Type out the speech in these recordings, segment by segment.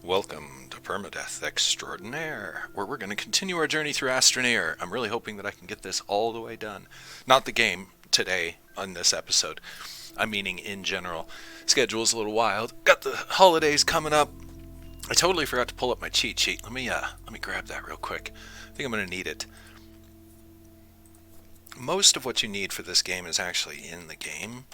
Welcome to PermaDeath Extraordinaire, where we're going to continue our journey through Astroneer. I'm really hoping that I can get this all the way done. Not the game today on this episode. I'm meaning in general. Schedule's a little wild. Got the holidays coming up. I totally forgot to pull up my cheat sheet. Let me grab that real quick. I think I'm going to need it. Most of what you need for this game is actually in the game.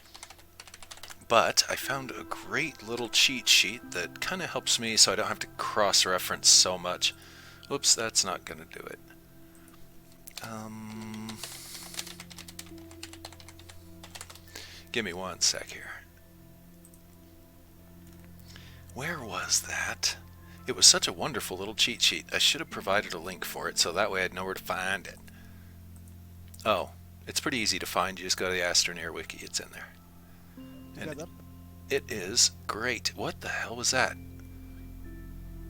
But I found a great little cheat sheet that kind of helps me so I don't have to cross-reference so much. Oops, that's not going to do it. Give me one sec here. Where was that? It was such a wonderful little cheat sheet. I should have provided a link for it so that way I'd know where to find it. Oh, it's pretty easy to find. You just go to the Astroneer wiki. It's in there. And it is great. What the hell was that?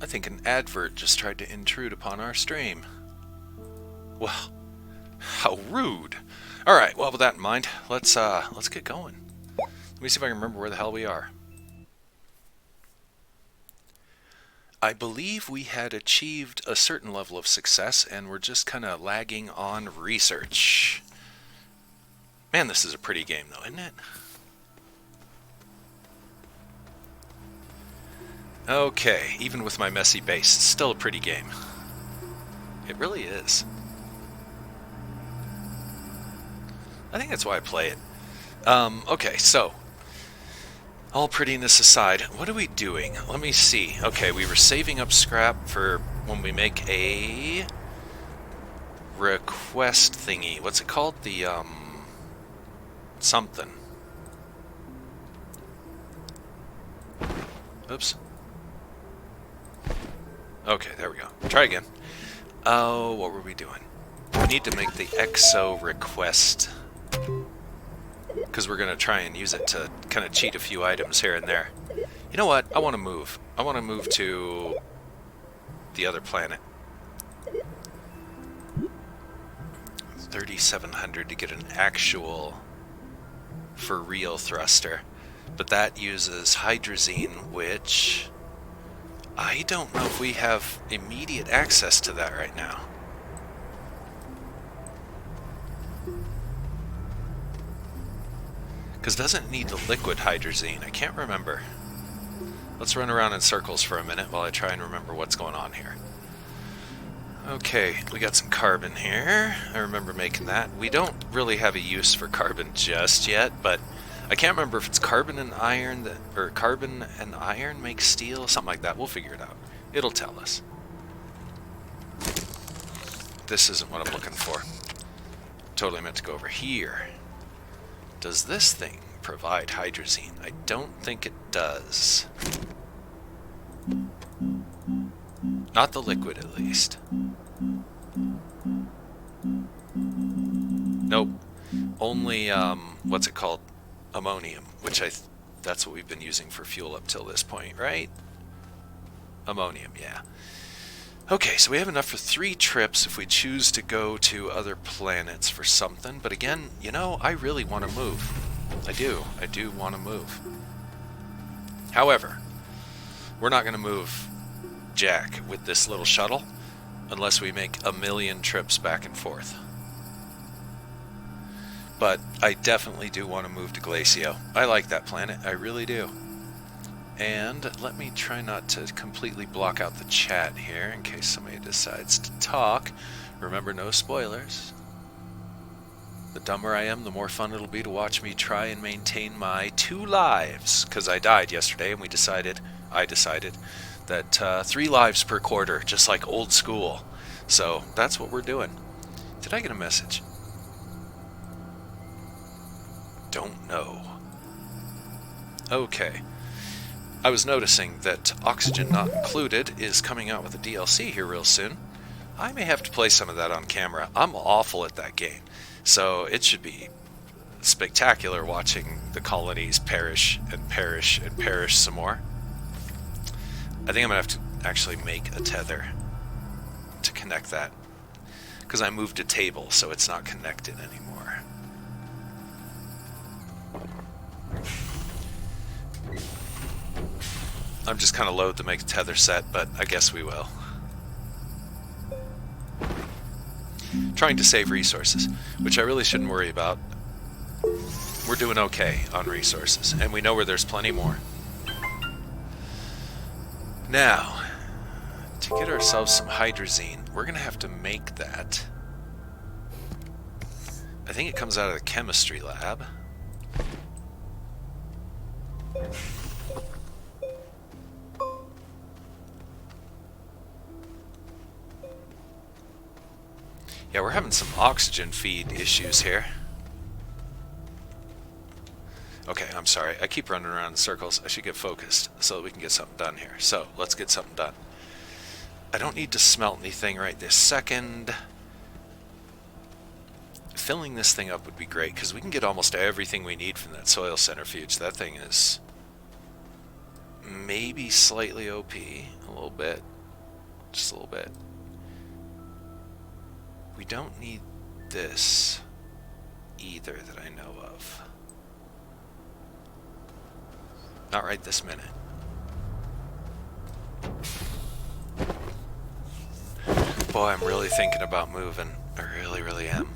I think an advert just tried to intrude upon our stream. Well, how rude. Alright, well, with that in mind, let's get going. Let me see if I can remember where the hell we are. I believe we had achieved a certain level of success and we're just kind of lagging on research. Man, this is a pretty game though, isn't it? Okay, even with my messy base, it's still a pretty game. It really is. I think that's why I play it. Okay, so, all prettiness aside, what are we doing? Let me see. Okay, we were saving up scrap for when we make a request thingy. What's it called? The, something. Oops. Okay, there we go. Try again. Oh, what were we doing? We need to make the EXO request. Because we're going to try and use it to kind of cheat a few items here and there. You know what? I want to move. I want to move to the other planet. 3,700 to get an actual for real thruster. But that uses hydrazine, which I don't know if we have immediate access to that right now. Because doesn't it need the liquid hydrazine? I can't remember. Let's run around in circles for a minute while I try and remember what's going on here. Okay, we got some carbon here. I remember making that. We don't really have a use for carbon just yet, but I can't remember if it's carbon and iron that, or carbon and iron make steel, something like that. We'll figure it out. It'll tell us. This isn't what I'm looking for. Totally meant to go over here. Does this thing provide hydrazine? I don't think it does. Not the liquid, at least. Nope. Only, what's it called? Ammonium, which that's what we've been using for fuel up till this point, right? Ammonium, yeah. Okay, so we have enough for 3 trips if we choose to go to other planets for something. But again, you know, I really want to move. I do want to move. However, we're not going to move Jack with this little shuttle unless we make 1,000,000 trips back and forth. But I definitely do want to move to Glacio. I like that planet, I really do. And let me try not to completely block out the chat here in case somebody decides to talk. Remember, no spoilers. The dumber I am, the more fun it'll be to watch me try and maintain my 2 lives. Because I died yesterday and I decided that 3 lives per quarter, just like old school. So that's what we're doing. Did I get a message? Don't know. Okay. I was noticing that Oxygen Not Included is coming out with a DLC here real soon. I may have to play some of that on camera. I'm awful at that game. So it should be spectacular watching the colonies perish and perish and perish some more. I think I'm going to have to actually make a tether to connect that. Because I moved a table, so it's not connected anymore. I'm just kind of loath to make a tether set, but I guess we will. Trying to save resources, which I really shouldn't worry about. We're doing okay on resources, and we know where there's plenty more. Now, to get ourselves some hydrazine, we're going to have to make that. I think it comes out of the chemistry lab. Yeah, we're having some oxygen feed issues here. Okay, I'm sorry. I keep running around in circles. I should get focused so that we can get something done here. So, let's get something done. I don't need to smelt anything right this second. Filling this thing up would be great, because we can get almost everything we need from that soil centrifuge. That thing is maybe slightly OP. A little bit. Just a little bit. We don't need this either that I know of. Not right this minute. Boy, I'm really thinking about moving. I really, really am.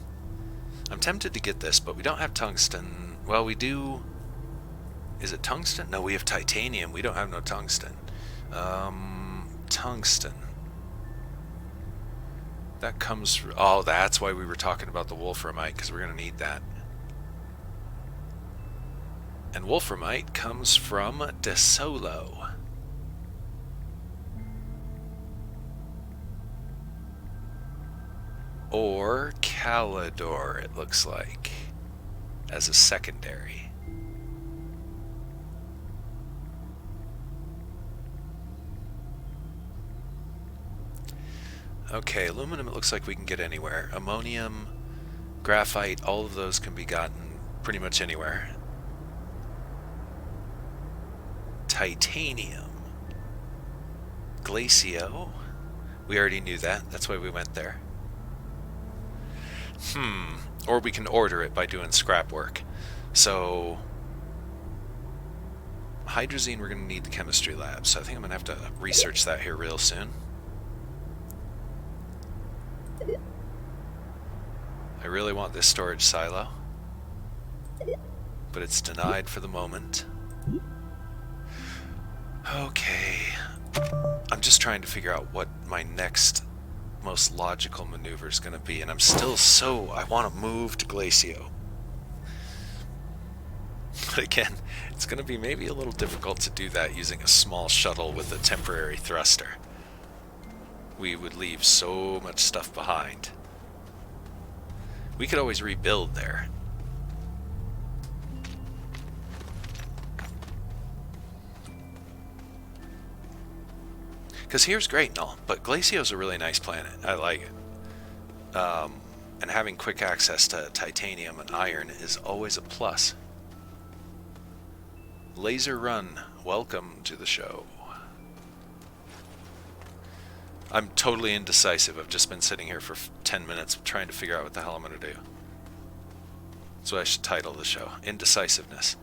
I'm tempted to get this, but we don't have tungsten. Well, we do. Is it tungsten? No, we have titanium. We don't have no tungsten. Tungsten. That comes from, oh, that's why we were talking about the wolframite, because we're going to need that. And wolframite comes from DeSolo. Or Calidor, it looks like, as a secondary. Okay, aluminum it looks like we can get anywhere. Ammonium, graphite, all of those can be gotten pretty much anywhere. Titanium. Glacio. We already knew that. That's why we went there. Or we can order it by doing scrap work. So, hydrazine we're going to need the chemistry lab. So I think I'm going to have to research that here real soon. I really want this storage silo, but it's denied for the moment. Okay, I'm just trying to figure out what my next most logical maneuver is going to be, and I'm still I want to move to Glacio. But again, it's going to be maybe a little difficult to do that using a small shuttle with a temporary thruster. We would leave so much stuff behind. We could always rebuild there. Because here's great and all, but Glacio's a really nice planet. I like it. And having quick access to titanium and iron is always a plus. Laser Run, welcome to the show. I'm totally indecisive. I've just been sitting here for 10 minutes trying to figure out what the hell I'm going to do. That's what I should title the show. Indecisiveness.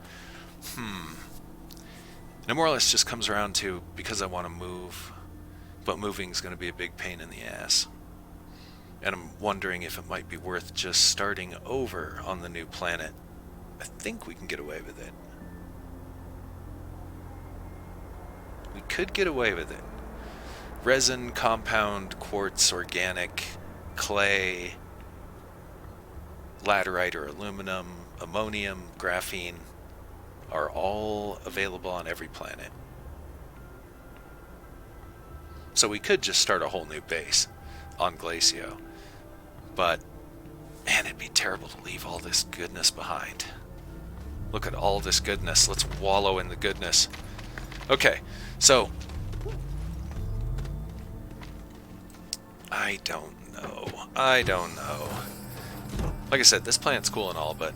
And it more or less just comes around to, because I want to move, but moving is going to be a big pain in the ass. And I'm wondering if it might be worth just starting over on the new planet. I think we can get away with it. We could get away with it. Resin, compound, quartz, organic, clay, laterite or aluminum, ammonium, graphene are all available on every planet. So we could just start a whole new base on Glacio. But, man, it'd be terrible to leave all this goodness behind. Look at all this goodness. Let's wallow in the goodness. Okay, so I don't know. Like I said, this planet's cool and all, but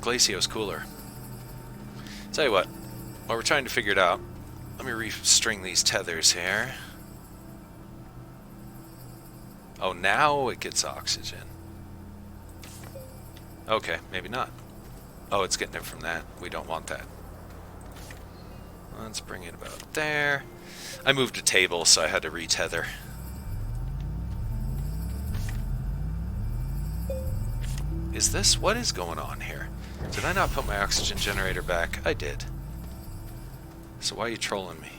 Glacio's cooler. Tell you what, while we're trying to figure it out, let me restring these tethers here. Oh, now it gets oxygen. Okay, maybe not. Oh, it's getting it from that. We don't want that. Let's bring it about there. I moved a table, so I had to retether. Is this... what is going on here? Did I not put my oxygen generator back? I did. So why are you trolling me?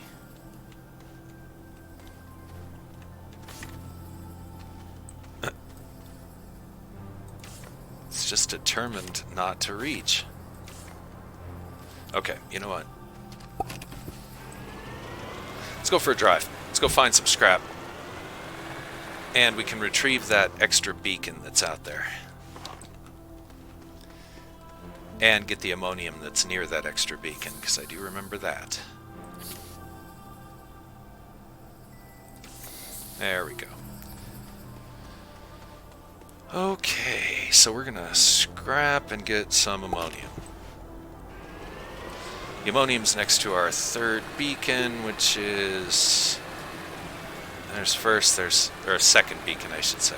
It's just determined not to reach. Okay, you know what? Let's go for a drive. Let's go find some scrap. And we can retrieve that extra beacon that's out there. And get the ammonium that's near that extra beacon, because I do remember that. There we go. Okay, so we're gonna scrap and get some ammonium. The ammonium's next to our third beacon, which is... or a second beacon, I should say.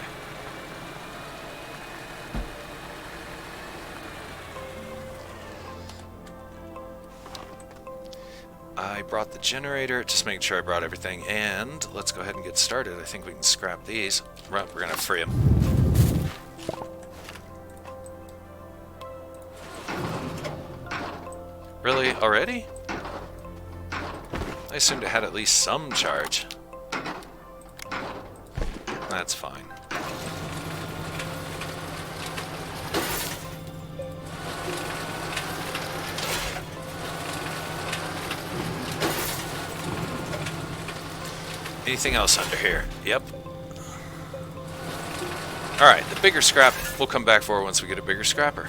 I brought the generator, just making sure I brought everything, and let's go ahead and get started. I think we can scrap these. Right, we're gonna free them. Really? Already? I assumed it had at least some charge. That's fine. Anything else under here? Yep. Alright, the bigger scrap we'll come back for once we get a bigger scrapper.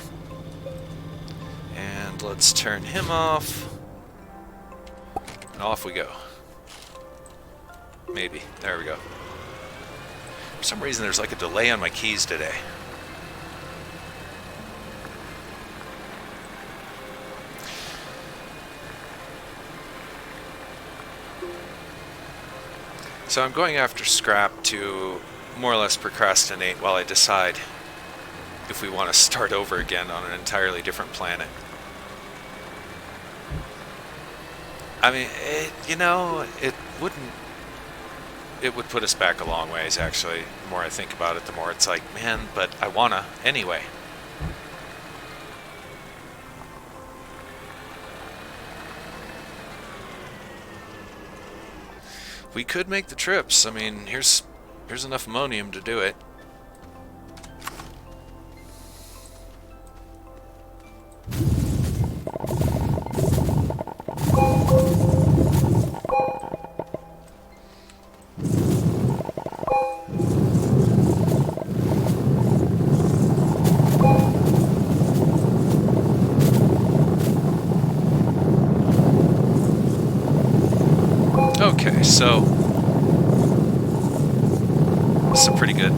And let's turn him off. And off we go. Maybe. There we go. For some reason there's like a delay on my keys today. So I'm going after scrap to more or less procrastinate while I decide if we want to start over again on an entirely different planet. I mean, it would put us back a long ways, actually. The more I think about it, the more it's like, man, but I wanna anyway. We could make the trips. I mean, here's enough ammonium to do it. Okay, so this is a pretty good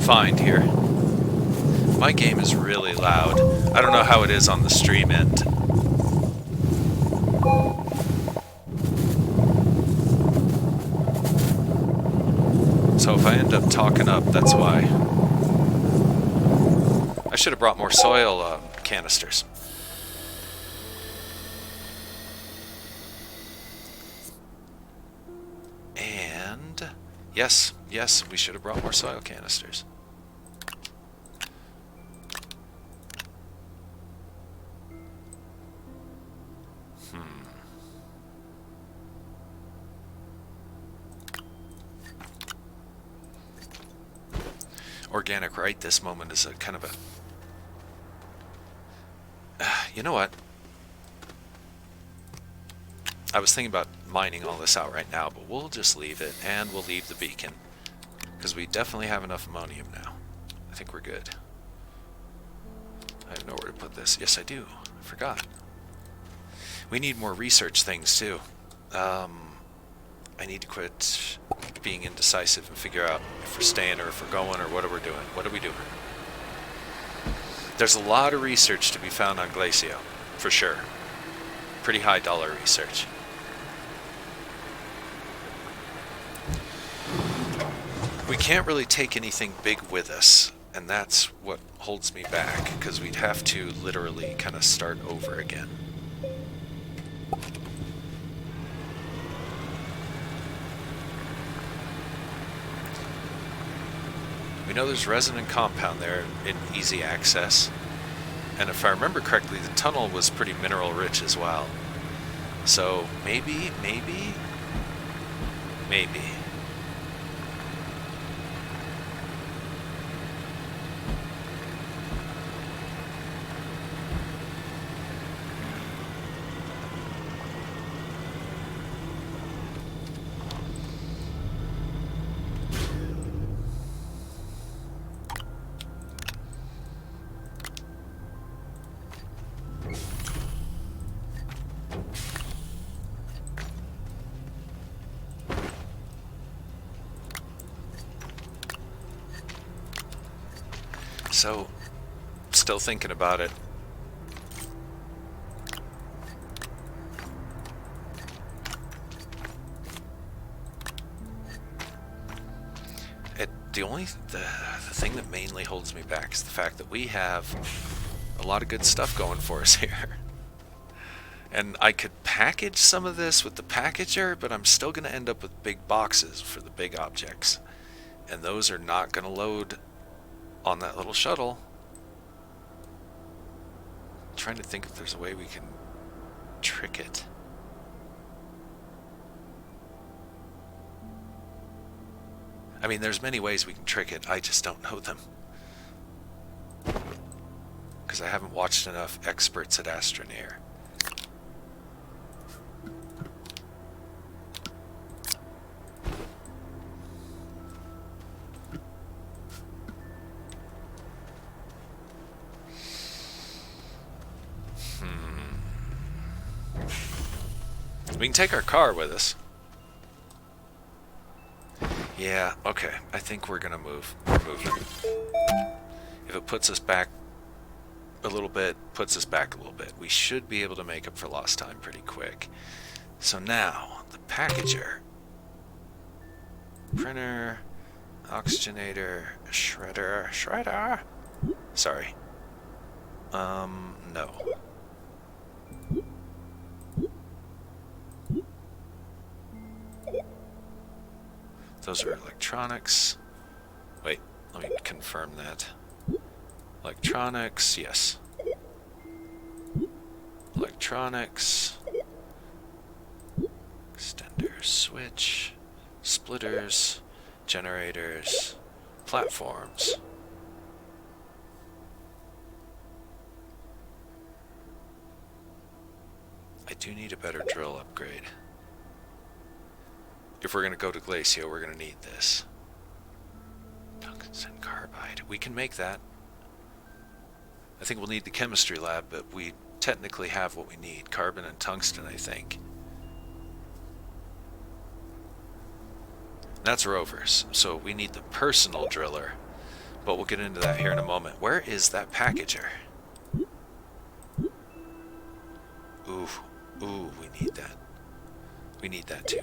find here. My game is really loud. I don't know how it is on the stream end. So if I end up talking up, that's why. I should have brought more soil canisters. Yes, we should have brought more soil canisters. Organic right this moment is a kind of a... you know what? I was thinking about mining all this out right now, but we'll just leave it, and we'll leave the beacon. Because we definitely have enough ammonium now. I think we're good. I have nowhere to put this. Yes, I do. I forgot. We need more research things, too. I need to quit being indecisive and figure out if we're staying or if we're going or what are we doing. What are we doing? There's a lot of research to be found on Glacio, for sure. Pretty high dollar research. We can't really take anything big with us, and that's what holds me back, because we'd have to literally kind of start over again. We know there's resonant compound there in easy access. And if I remember correctly, the tunnel was pretty mineral rich as well. So maybe. So, still thinking about it. The thing that mainly holds me back is the fact that we have a lot of good stuff going for us here. And I could package some of this with the packager, but I'm still going to end up with big boxes for the big objects. And those are not going to load on that little shuttle. I'm trying to think if there's a way we can trick it. I mean, there's many ways we can trick it, I just don't know them. Because I haven't watched enough experts at Astroneer. We can take our car with us. Yeah, okay. I think we're gonna move. We're moving. If it puts us back a little bit, puts us back a little bit. We should be able to make up for lost time pretty quick. So now, the packager. Printer, oxygenator, shredder. Sorry. No. Those are electronics. Wait, let me confirm that. Electronics, yes. Electronics. Extender, switch, splitters, generators, platforms. I do need a better drill upgrade. If we're going to go to Glacio, we're going to need this. Tungsten carbide. We can make that. I think we'll need the chemistry lab, but we technically have what we need. Carbon and tungsten, I think. That's rovers, so we need the personal driller. But we'll get into that here in a moment. Where is that packager? Ooh, we need that. We need that too.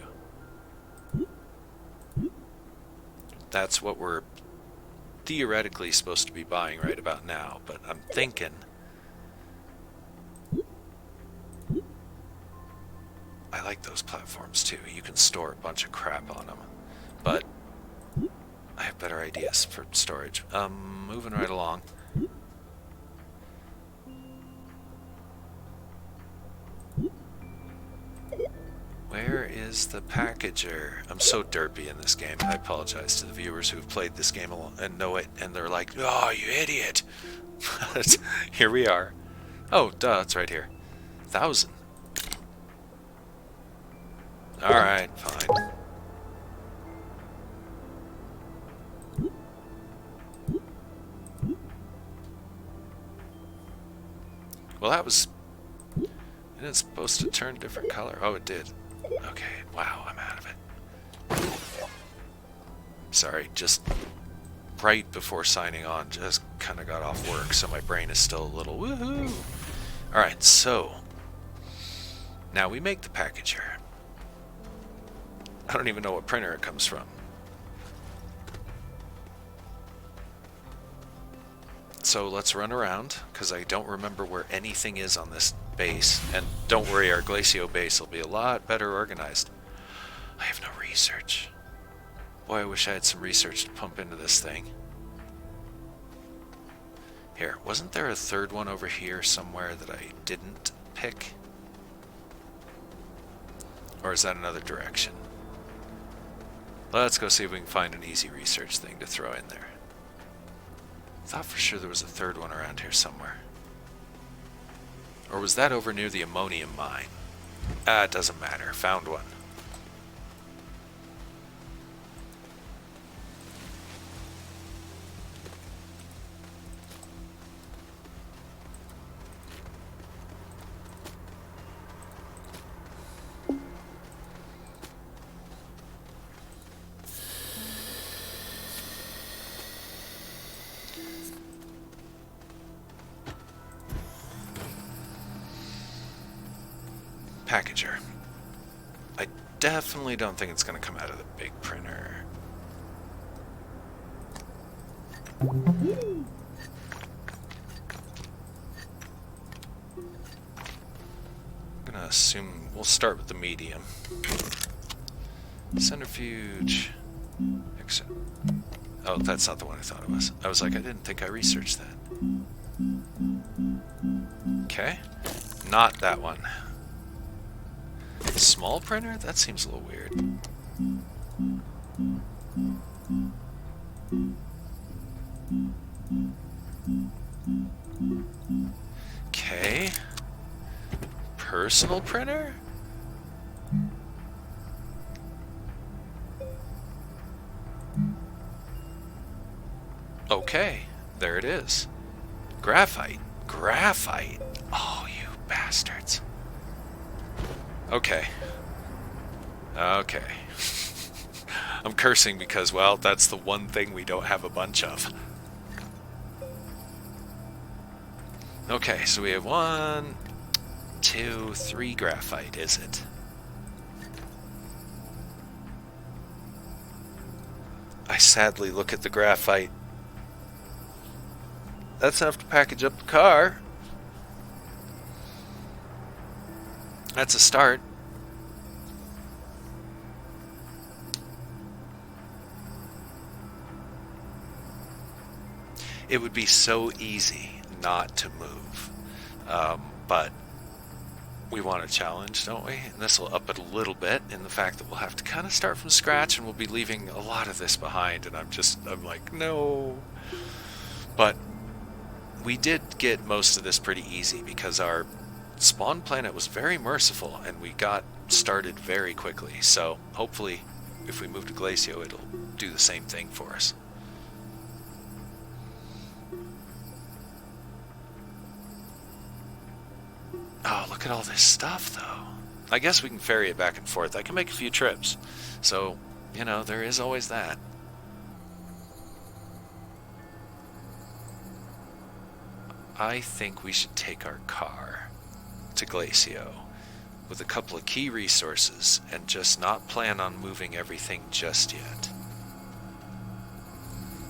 That's what we're theoretically supposed to be buying right about now, but I'm thinking I like those platforms too. You can store a bunch of crap on them, but I have better ideas for storage. Moving right along. Where is the packager? I'm so derpy in this game. I apologize to the viewers who've played this game and know it, and they're like, "Oh, you idiot!" Here we are. Oh, duh, it's right here. 1,000. All right, fine. Well, that was... Isn't it supposed to turn different color? Oh, it did. Okay, wow, I'm out of it. Sorry, just right before signing on, just kind of got off work, so my brain is still a little woohoo. Alright, so now we make the packager. I don't even know what printer it comes from. So let's run around, because I don't remember where anything is on this base. And don't worry, our Glacio base will be a lot better organized. I have no research. Boy, I wish I had some research to pump into this thing. Here, wasn't there a third one over here somewhere that I didn't pick? Or is that another direction? Let's go see if we can find an easy research thing to throw in there. Thought for sure there was a third one around here somewhere. Or was that over near the ammonium mine? It doesn't matter. Found one. Packager. I definitely don't think it's going to come out of the big printer. I'm going to assume we'll start with the medium. Centrifuge. Oh, that's not the one I thought it was. I was like, I didn't think I researched that. Okay. Not that one. Small printer? That seems a little weird. Okay. Personal printer? Okay, there it is. Graphite. Graphite. Oh, you bastards. Okay. Okay. I'm cursing because, well, that's the one thing we don't have a bunch of. Okay, so we have 1, 2, 3 graphite, is it? I sadly look at the graphite. That's enough to package up the car. That's a start. It would be so easy not to move, but we want a challenge, don't we? And this will up it a little bit in the fact that we'll have to kind of start from scratch, and we'll be leaving a lot of this behind, and I'm like, no. But we did get most of this pretty easy because our spawn planet was very merciful, and we got started very quickly. So hopefully, if we move to Glacio, it'll do the same thing for us. Oh, look at all this stuff, though. I guess we can ferry it back and forth. I can make a few trips. So, you know, there is always that. I think we should take our car to Glacio with a couple of key resources and just not plan on moving everything just yet.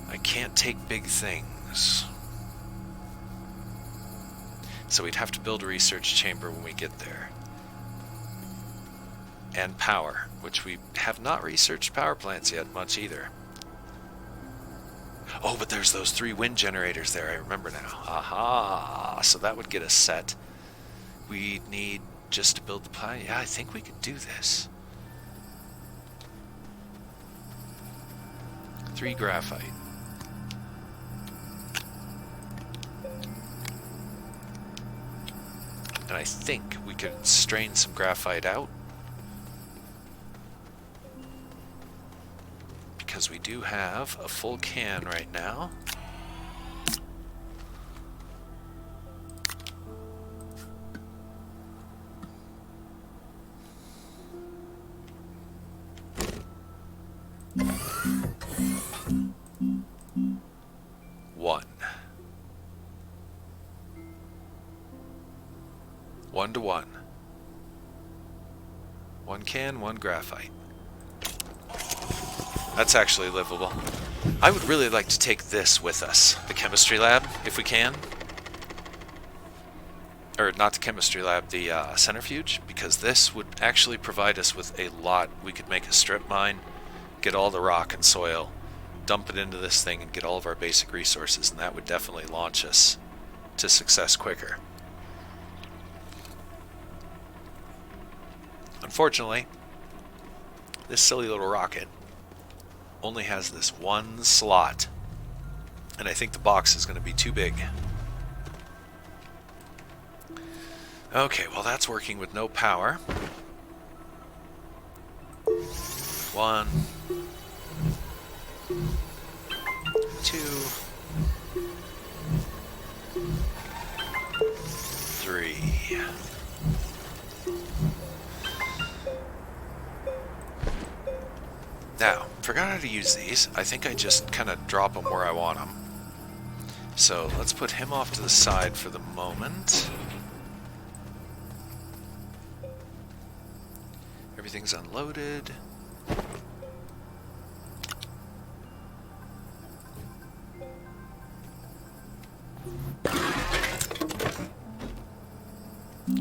I can't take big things. So we'd have to build a research chamber when we get there. And power, which we have not researched power plants yet much either. Oh, but there's those 3 wind generators there, I remember now. Aha! So that would get us set. We need just to build the planet. Yeah, I think we could do this. 3 graphite. And I think we could strain some graphite out. Because we do have a full can right now. One to one. 1 can, 1 graphite. That's actually livable. I would really like to take this with us, the chemistry lab, if we can. Or not the chemistry lab, the centrifuge, because this would actually provide us with a lot. We could make a strip mine, get all the rock and soil, dump it into this thing and get all of our basic resources, and that would definitely launch us to success quicker. Unfortunately, this silly little rocket only has this one slot, and I think the box is going to be too big. Okay, well that's working with no power. 1, 2, 3. Now, forgot how to use these. I think I just kind of drop them where I want them. So let's put him off to the side for the moment. Everything's unloaded.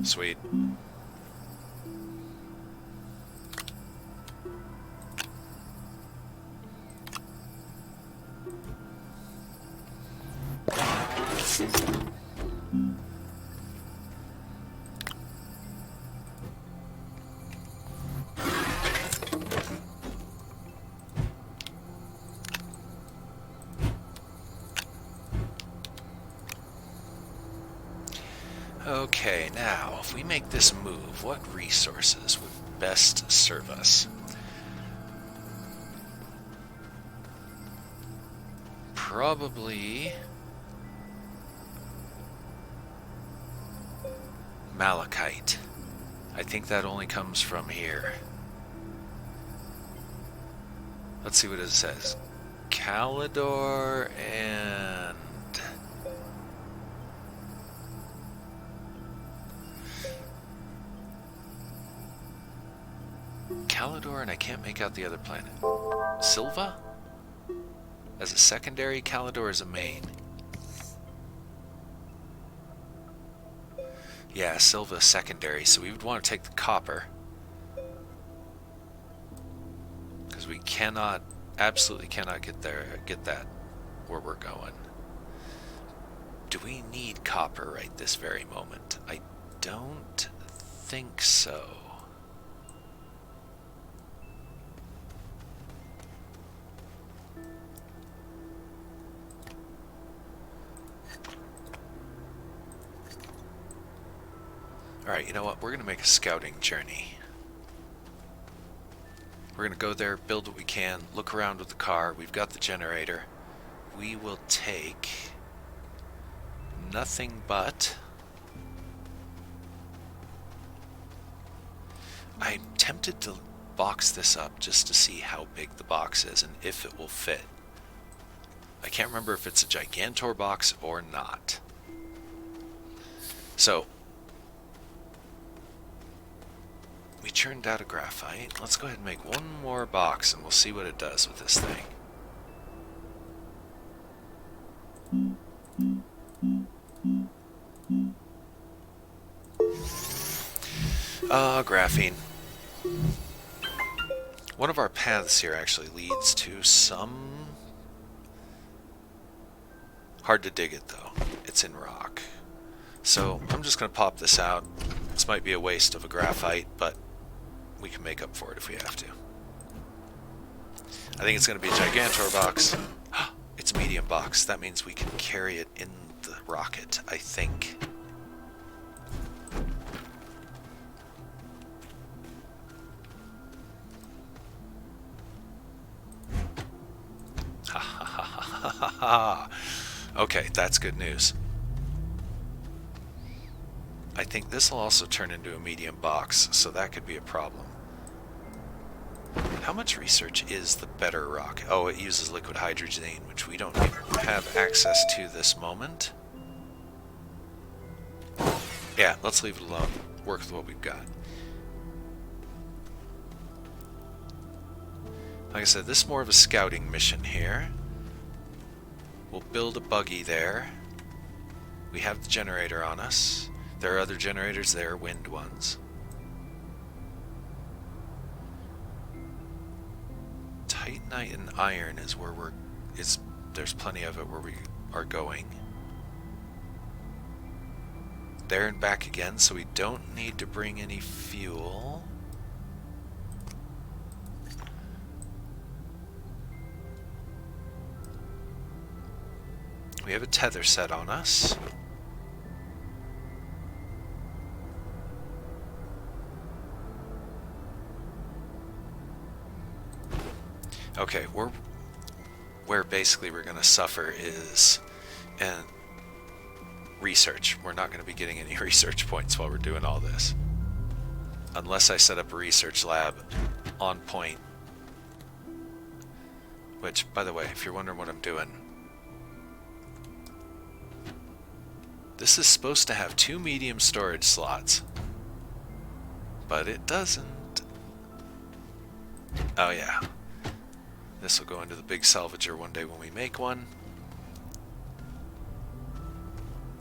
Sweet. Okay, now, if we make this move, what resources would best serve us? Probably malachite. I think that only comes from here. Let's see what it says. Calidor and... Calidor, and I can't make out the other planet. Silva? As a secondary, Calidor as a main. Yeah, Silva secondary, so we would want to take the copper. Because we cannot, absolutely cannot get that where we're going. Do we need copper right this very moment? I don't think so. Alright, you know what? We're going to make a scouting journey. We're going to go there, build what we can, look around with the car. We've got the generator. We will take nothing but... I'm tempted to box this up just to see how big the box is and if it will fit. I can't remember if it's a Gigantor box or not. So... we churned out a graphite. Let's go ahead and make one more box and we'll see what it does with this thing. Graphene. One of our paths here actually leads to some... hard to dig it though. It's in rock. So I'm just going to pop this out. This might be a waste of a graphite, but we can make up for it if we have to. I think it's going to be a Gigantor box. It's a medium box. That means we can carry it in the rocket, I think. Ha ha ha ha ha ha. Okay, that's good news. I think this will also turn into a medium box, so that could be a problem. How much research is the better rock? Oh, it uses liquid hydrogen, which we don't have access to this moment. Yeah, let's leave it alone. Work with what we've got. Like I said, this is more of a scouting mission here. We'll build a buggy there. We have the generator on us. There are other generators there, wind ones. Titanite and iron is where we're there's plenty of it where we are going. There and back again, so we don't need to bring any fuel. We have a tether set on us. Okay, where basically we're going to suffer is in research. We're not going to be getting any research points while we're doing all this. Unless I set up a research lab on point. Which, by the way, if you're wondering what I'm doing, this is supposed to have 2 medium storage slots. But it doesn't. Oh yeah. This will go into the big salvager one day when we make one.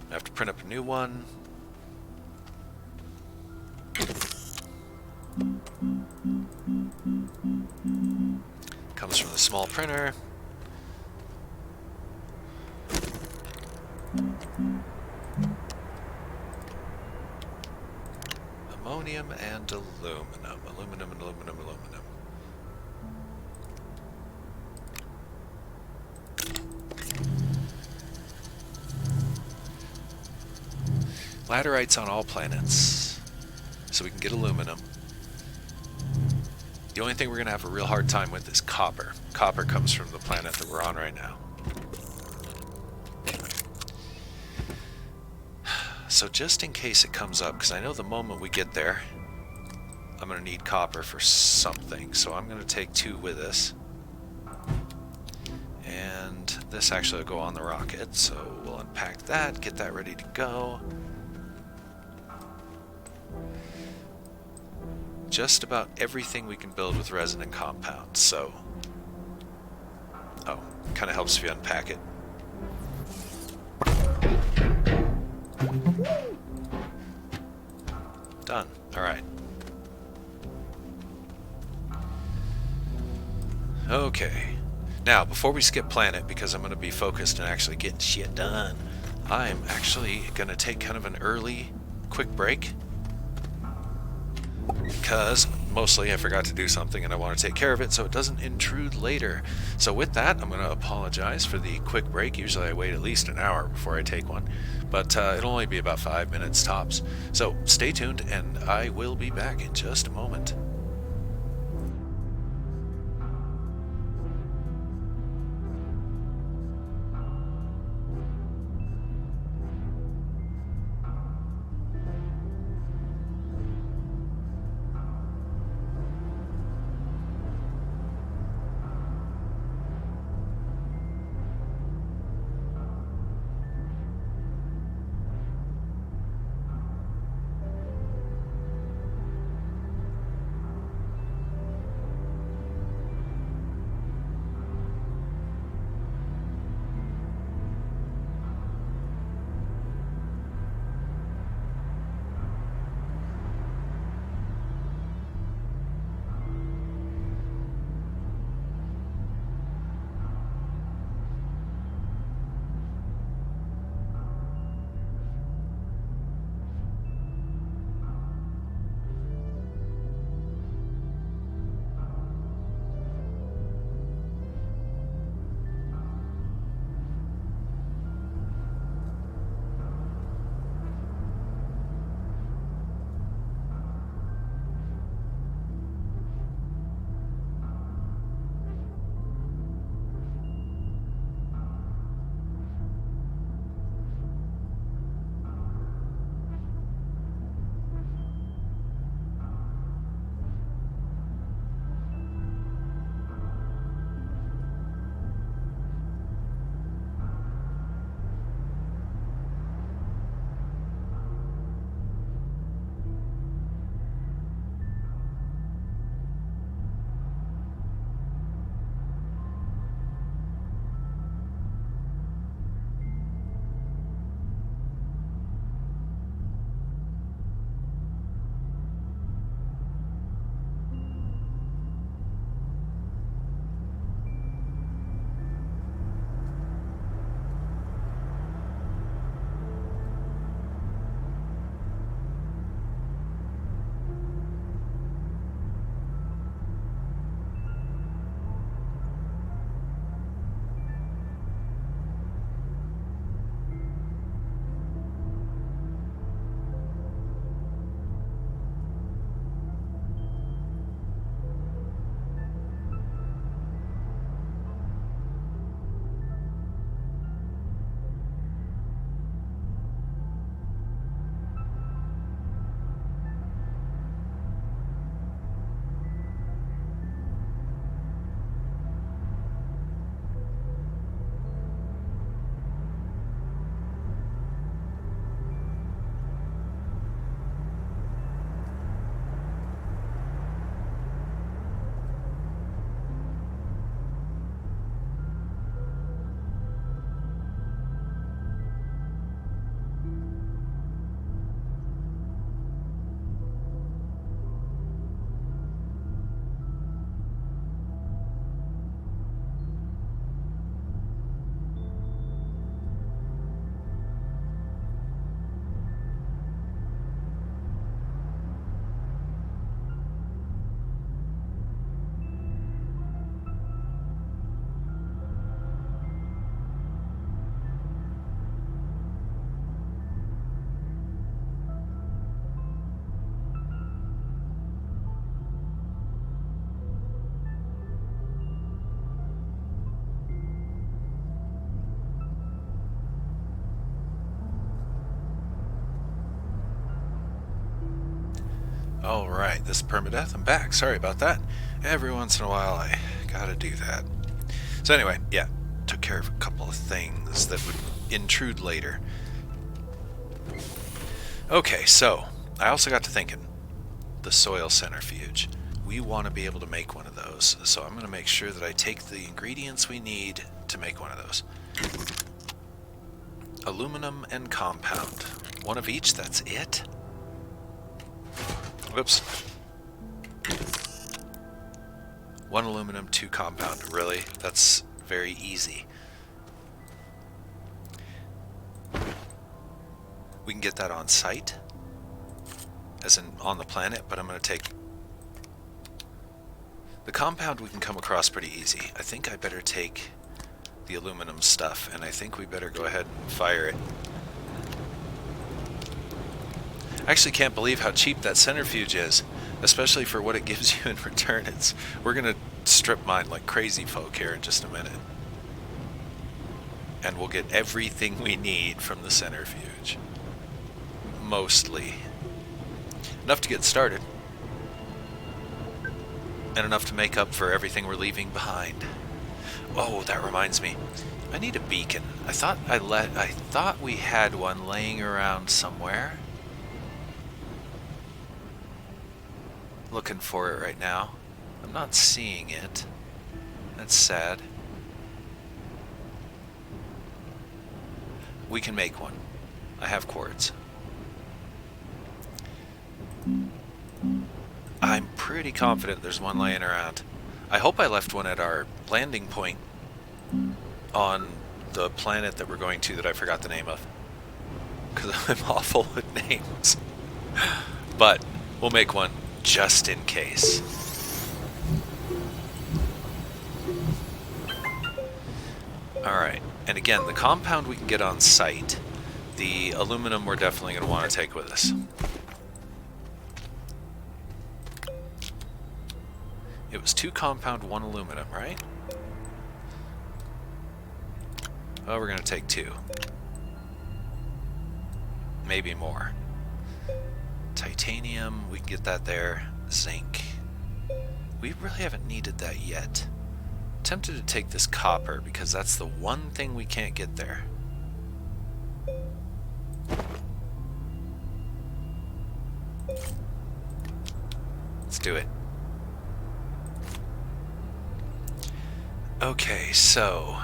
I have to print up a new one. Comes from the small printer. Ammonium and aluminum. Aluminum and aluminum, aluminum. Laterites on all planets, so we can get aluminum. The only thing we're going to have a real hard time with is copper. Copper comes from the planet that we're on right now. So just in case it comes up, because I know the moment we get there, I'm going to need copper for something, so I'm going to take 2 with us. And this actually will go on the rocket, so we'll unpack that, get that ready to go. Just about everything we can build with resonant compounds, so... Oh, kind of helps if you unpack it. Done. Alright. Okay. Now, before we skip planet, because I'm going to be focused and actually getting shit done, I'm actually going to take kind of an early, quick break. Because mostly I forgot to do something and I want to take care of it so it doesn't intrude later. So with that, I'm going to apologize for the quick break. Usually I wait at least an hour before I take one, but it'll only be about 5 minutes tops. So stay tuned and I will be back in just a moment. Alright, this is PermaDeath. I'm back. Sorry about that. Every once in a while I gotta do that. So anyway, yeah, took care of a couple of things that would intrude later. Okay, so I also got to thinking, the soil centrifuge. We want to be able to make one of those, so I'm going to make sure that I take the ingredients we need to make one of those. Aluminum and compound. One of each, that's it? Whoops. 1 aluminum, 2 compound. Really? That's very easy. We can get that on site, as in on the planet, but I'm going to take... The compound we can come across pretty easy. I think I better take the aluminum stuff, and I think we better go ahead and fire it. I actually can't believe how cheap that centrifuge is, especially for what it gives you in return. We're going to strip mine like crazy folk here in just a minute. And we'll get everything we need from the centrifuge. Mostly. Enough to get started. And enough to make up for everything we're leaving behind. Oh, that reminds me. I need a beacon. I thought we had one laying around somewhere. Looking for it right now. I'm not seeing it. That's sad. We can make one. I have quartz. I'm pretty confident there's one laying around. I hope I left one at our landing point on the planet that we're going to that I forgot the name of. Because I'm awful with names. But we'll make one just in case. Alright, and again, the compound we can get on site. The aluminum we're definitely going to want to take with us. It was 2 compound, 1 aluminum, right? Well, we're going to take 2. Maybe more. Titanium, we can get that there. Zinc. We really haven't needed that yet. Tempted to take this copper because that's the one thing we can't get there. Let's do it. Okay, so...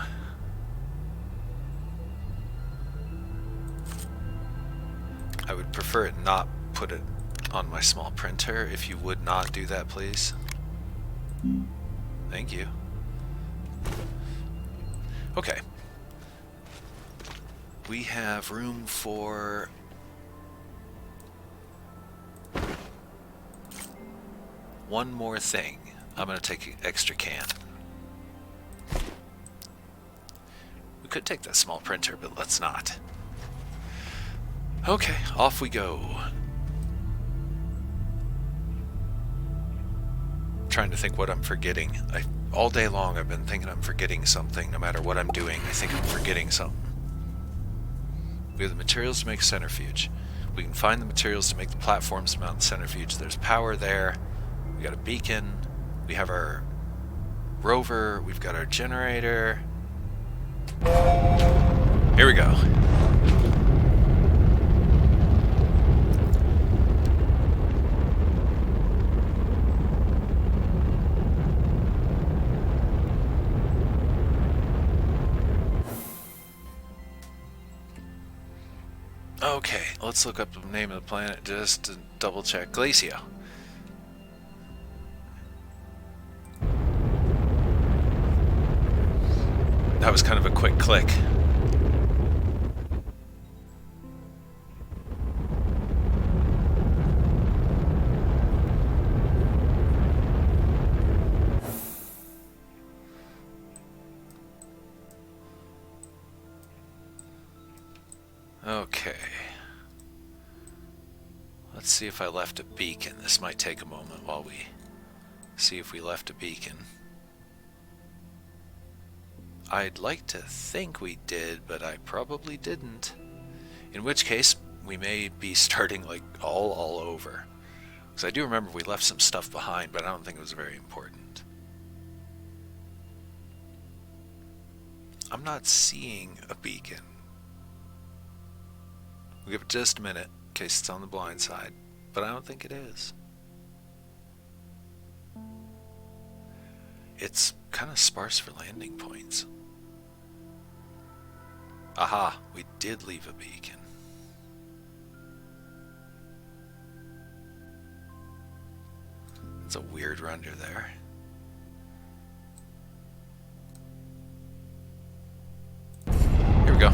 I would prefer it not put it on my small printer. If you would not do that, please. Thank you. Okay. We have room for... one more thing. I'm going to take an extra can. We could take that small printer, but let's not. Okay, off we go. I'm trying to think what I'm forgetting. All day long I've been thinking I'm forgetting something. No matter what I'm doing, I think I'm forgetting something. We have the materials to make a centrifuge. We can find the materials to make the platforms to mount the centrifuge. There's power there. We got a beacon. We have our rover. We've got our generator. Here we go. Okay, let's look up the name of the planet just to double check. Glacio. That was kind of a quick click. Okay. Let's see if I left a beacon. This might take a moment while we see if we left a beacon. I'd like to think we did, but I probably didn't. In which case, we may be starting like all over. Because I do remember we left some stuff behind, but I don't think it was very important. I'm not seeing a beacon. We'll give it just a minute in case it's on the blind side, but I don't think it is. It's kind of sparse for landing points. Aha, we did leave a beacon. It's a weird render there. Here we go.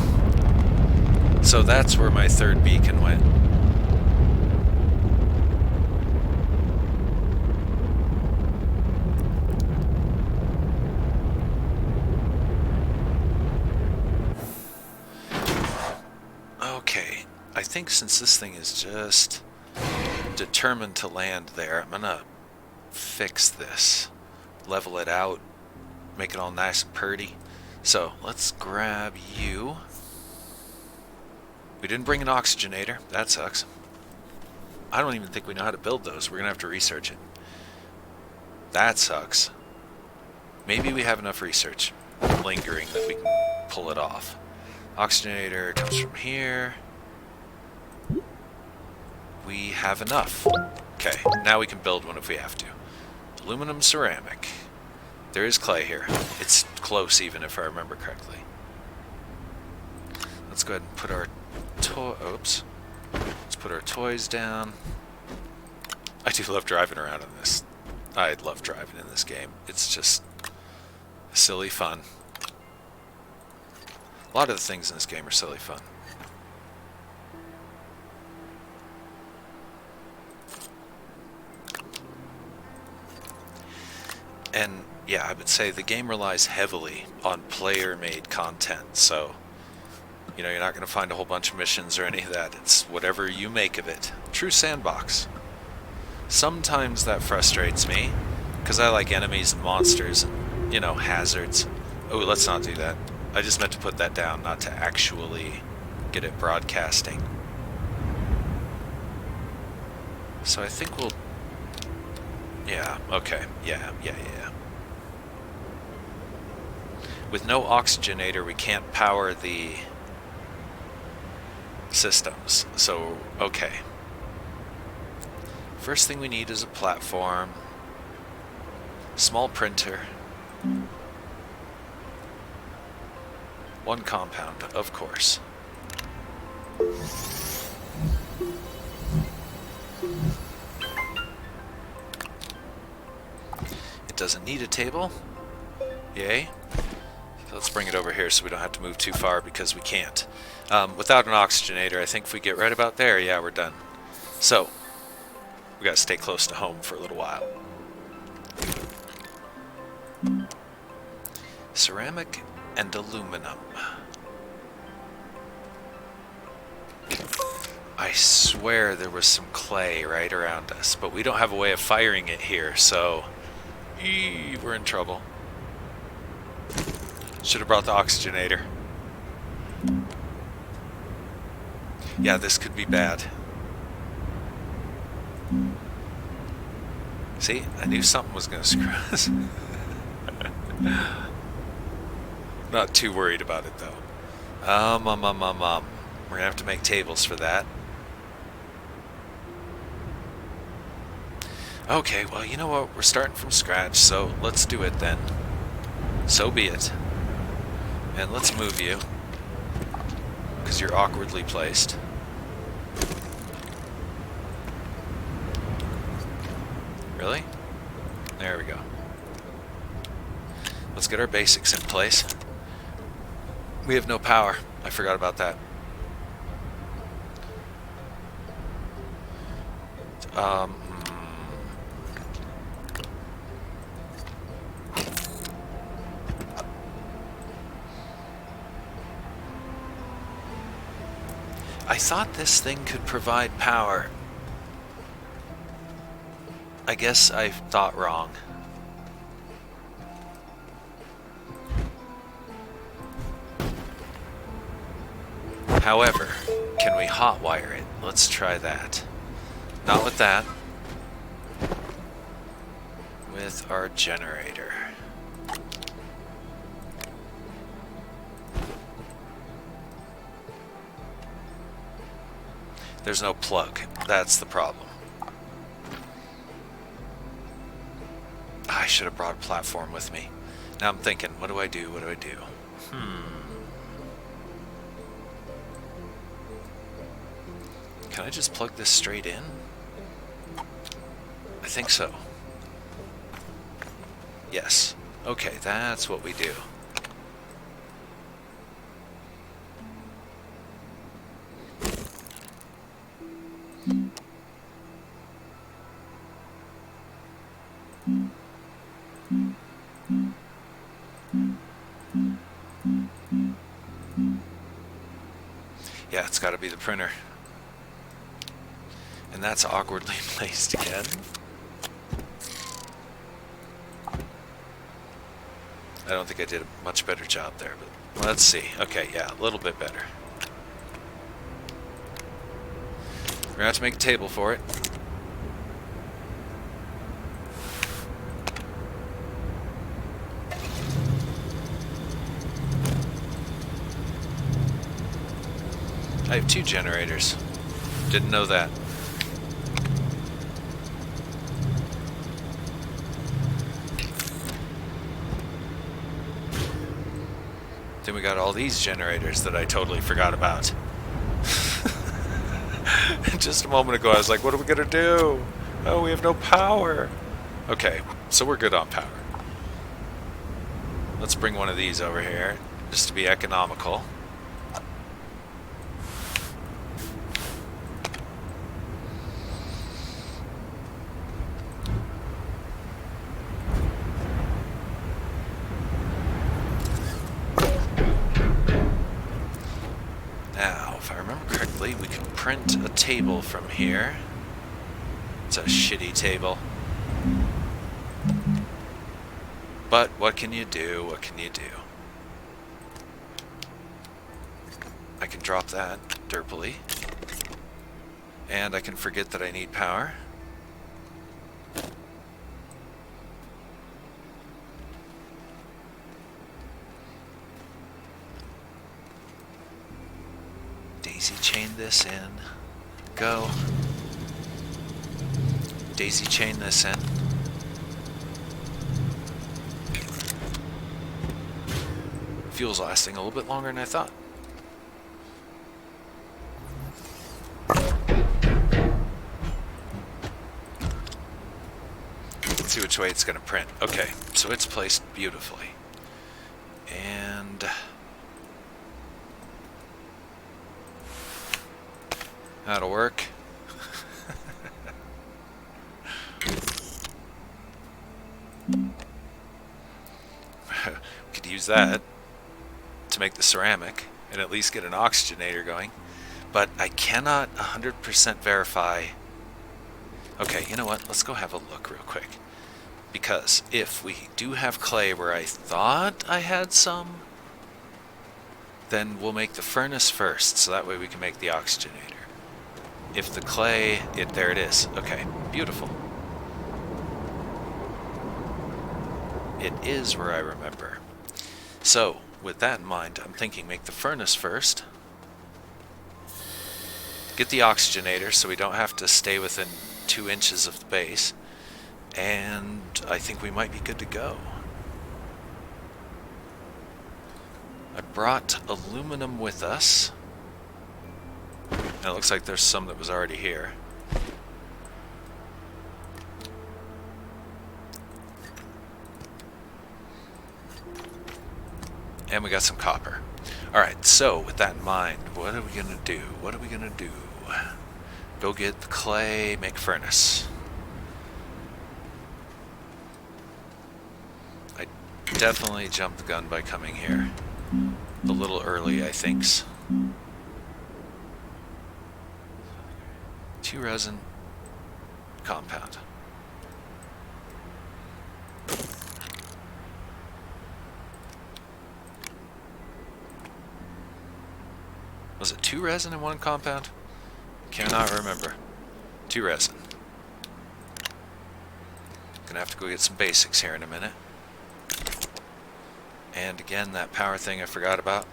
So that's where my third beacon went. Okay, I think since this thing is just determined to land there, I'm gonna fix this, level it out, make it all nice and pretty. So let's grab you. We didn't bring an oxygenator. That sucks. I don't even think we know how to build those. We're gonna have to research it. That sucks. Maybe we have enough research lingering that we can pull it off. Oxygenator comes from here. We have enough. Okay, now we can build one if we have to. Aluminum ceramic. There is clay here. It's close even if I remember correctly. Let's go ahead and put our oops. Let's put our toys down. I do love driving around in this. I love driving in this game. It's just silly fun. A lot of the things in this game are silly fun. And yeah, I would say the game relies heavily on player-made content, so you know, you're not going to find a whole bunch of missions or any of that. It's whatever you make of it. True sandbox. Sometimes that frustrates me, because I like enemies and monsters and, you know, hazards. Oh, let's not do that. I just meant to put that down, not to actually get it broadcasting. So I think we'll... Yeah, okay. Yeah. With no oxygenator, we can't power the systems. So, okay. First thing we need is a platform. Small printer. One compound, of course. It doesn't need a table. Yay. So let's bring it over here so we don't have to move too far because we can't. Without an oxygenator, I think if we get right about there, yeah, we're done. So, we gotta stay close to home for a little while. Ceramic and aluminum. I swear there was some clay right around us, but we don't have a way of firing it here, so we're in trouble. Should have brought the oxygenator. Yeah, this could be bad. See, I knew something was going to screw us. Not too worried about it, though. We're going to have to make tables for that. Okay, well, you know what? We're starting from scratch, so let's do it then. So be it. And let's move you, because you're awkwardly placed. Really? There we go. Let's get our basics in place. We have no power. I forgot about that. I thought this thing could provide power. I guess I thought wrong. However, can we hotwire it? Let's try that. Not with that. with our generator. There's no plug. That's the problem. I should have brought a platform with me. Now I'm thinking, what do I do? What do I do? Can I just plug this straight in? I think so. Yes. Okay, that's what we do. Yeah, it's got to be the printer. And that's awkwardly placed again. I don't think I did a much better job there, but let's see. Okay, yeah, a little bit better. We're gonna have to make a table for it. I have 2 generators. Didn't know that. Then we got all these generators that I totally forgot about. Just a moment ago I was like, what are we gonna do? Oh, we have no power. Okay, so we're good on power. Let's bring one of these over here, just to be economical. Now, if I remember correctly, we can print a table from here. It's a shitty table. But what can you do? What can you do? I can drop that derpily. And I can forget that I need power. Daisy chain this in. Go. Daisy chain this in. Fuel's lasting a little bit longer than I thought. Let's see which way it's going to print. Okay, so it's placed beautifully. And that'll work. We could use that to make the ceramic and at least get an oxygenator going. But I cannot 100% verify. Okay, you know what? Let's go have a look real quick. Because if we do have clay where I thought I had some, then we'll make the furnace first, so that way we can make the oxygenator. If the clay, there it is. Okay, beautiful. It is where I remember. So, with that in mind, I'm thinking make the furnace first. Get the oxygenator so we don't have to stay within 2 inches of the base. And I think we might be good to go. I brought aluminum with us. And it looks like there's some that was already here. And we got some copper. Alright, so with that in mind, what are we going to do? What are we going to do? Go get the clay, make furnace. I definitely jumped the gun by coming here. A little early, I think. 2 resin compound. Was it 2 resin and 1 compound? Cannot remember. 2 resin. Gonna have to go get some basics here in a minute. And again, that power thing I forgot about.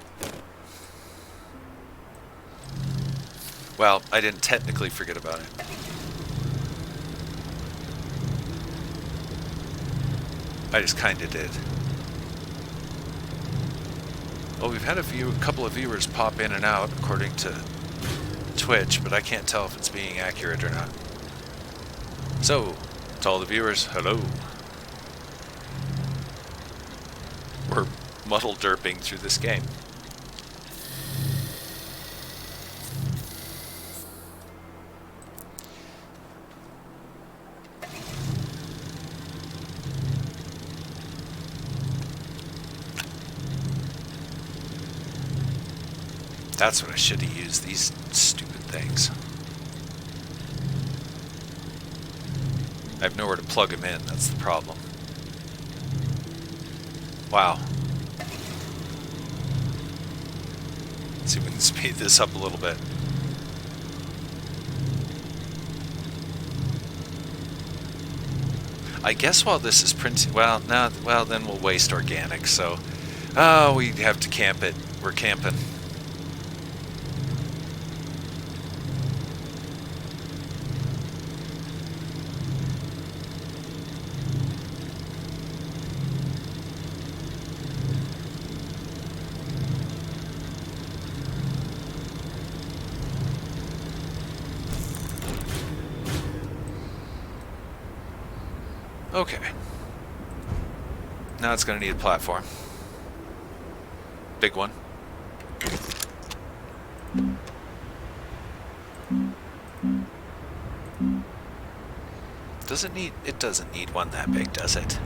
Well, I didn't technically forget about it. I just kinda did. Well, we've had a couple of viewers pop in and out according to Twitch, but I can't tell if it's being accurate or not. So, to all the viewers, hello. We're muddle derping through this game. That's what I should have used, these stupid things. I have nowhere to plug them in, that's the problem. Wow. Let's see if we can speed this up a little bit. I guess while this is printing, well, then we'll waste organic, so... Oh, we have to camp it. We're camping. Okay. Now it's going to need a platform. Big one. It doesn't need one that big, does it?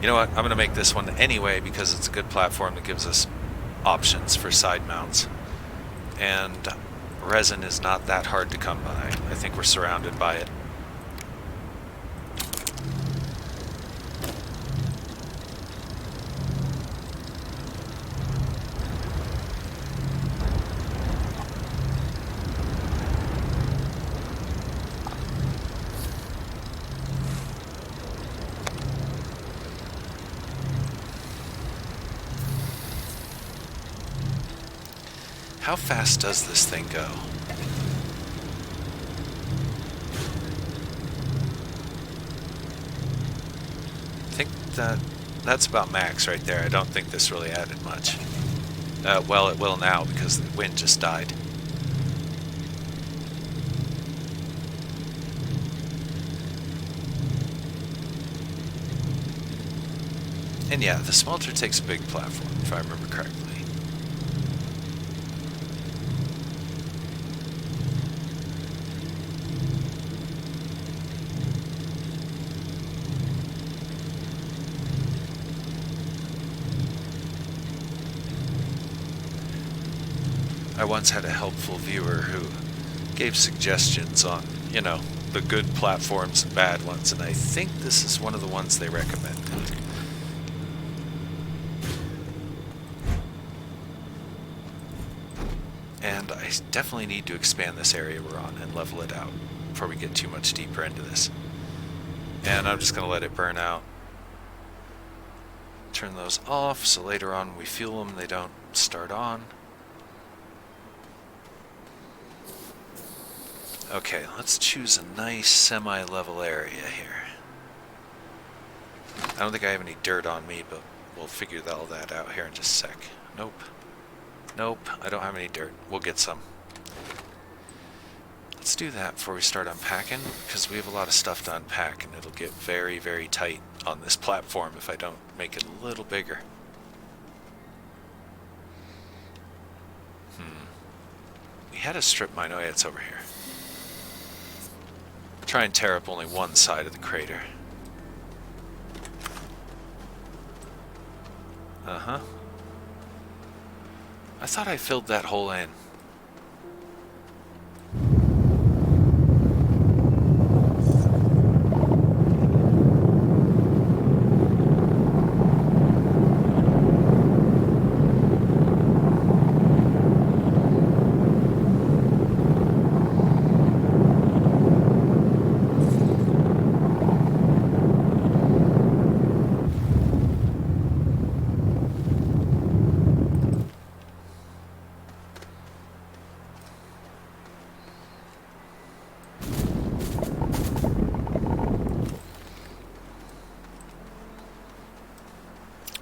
You know what? I'm going to make this one anyway because it's a good platform that gives us options for side mounts. And resin is not that hard to come by. I think we're surrounded by it. How fast does this thing go? I think that's about max right there. I don't think this really added much. Well, it will now because the wind just died. And yeah, the smelter takes a big platform, if I remember correctly. I once had a helpful viewer who gave suggestions on, you know, the good platforms and bad ones, and I think this is one of the ones they recommended. And I definitely need to expand this area we're on and level it out before we get too much deeper into this. And I'm just going to let it burn out. Turn those off so later on when we fuel them they don't start on. Okay, let's choose a nice semi-level area here. I don't think I have any dirt on me, but we'll figure all that out here in just a sec. Nope. Nope, I don't have any dirt. We'll get some. Let's do that before we start unpacking, because we have a lot of stuff to unpack, and it'll get very, very tight on this platform if I don't make it a little bigger. We had a strip mine. Oh yeah, it's over here. Try and tear up only one side of the crater. Uh-huh. I thought I filled that hole in.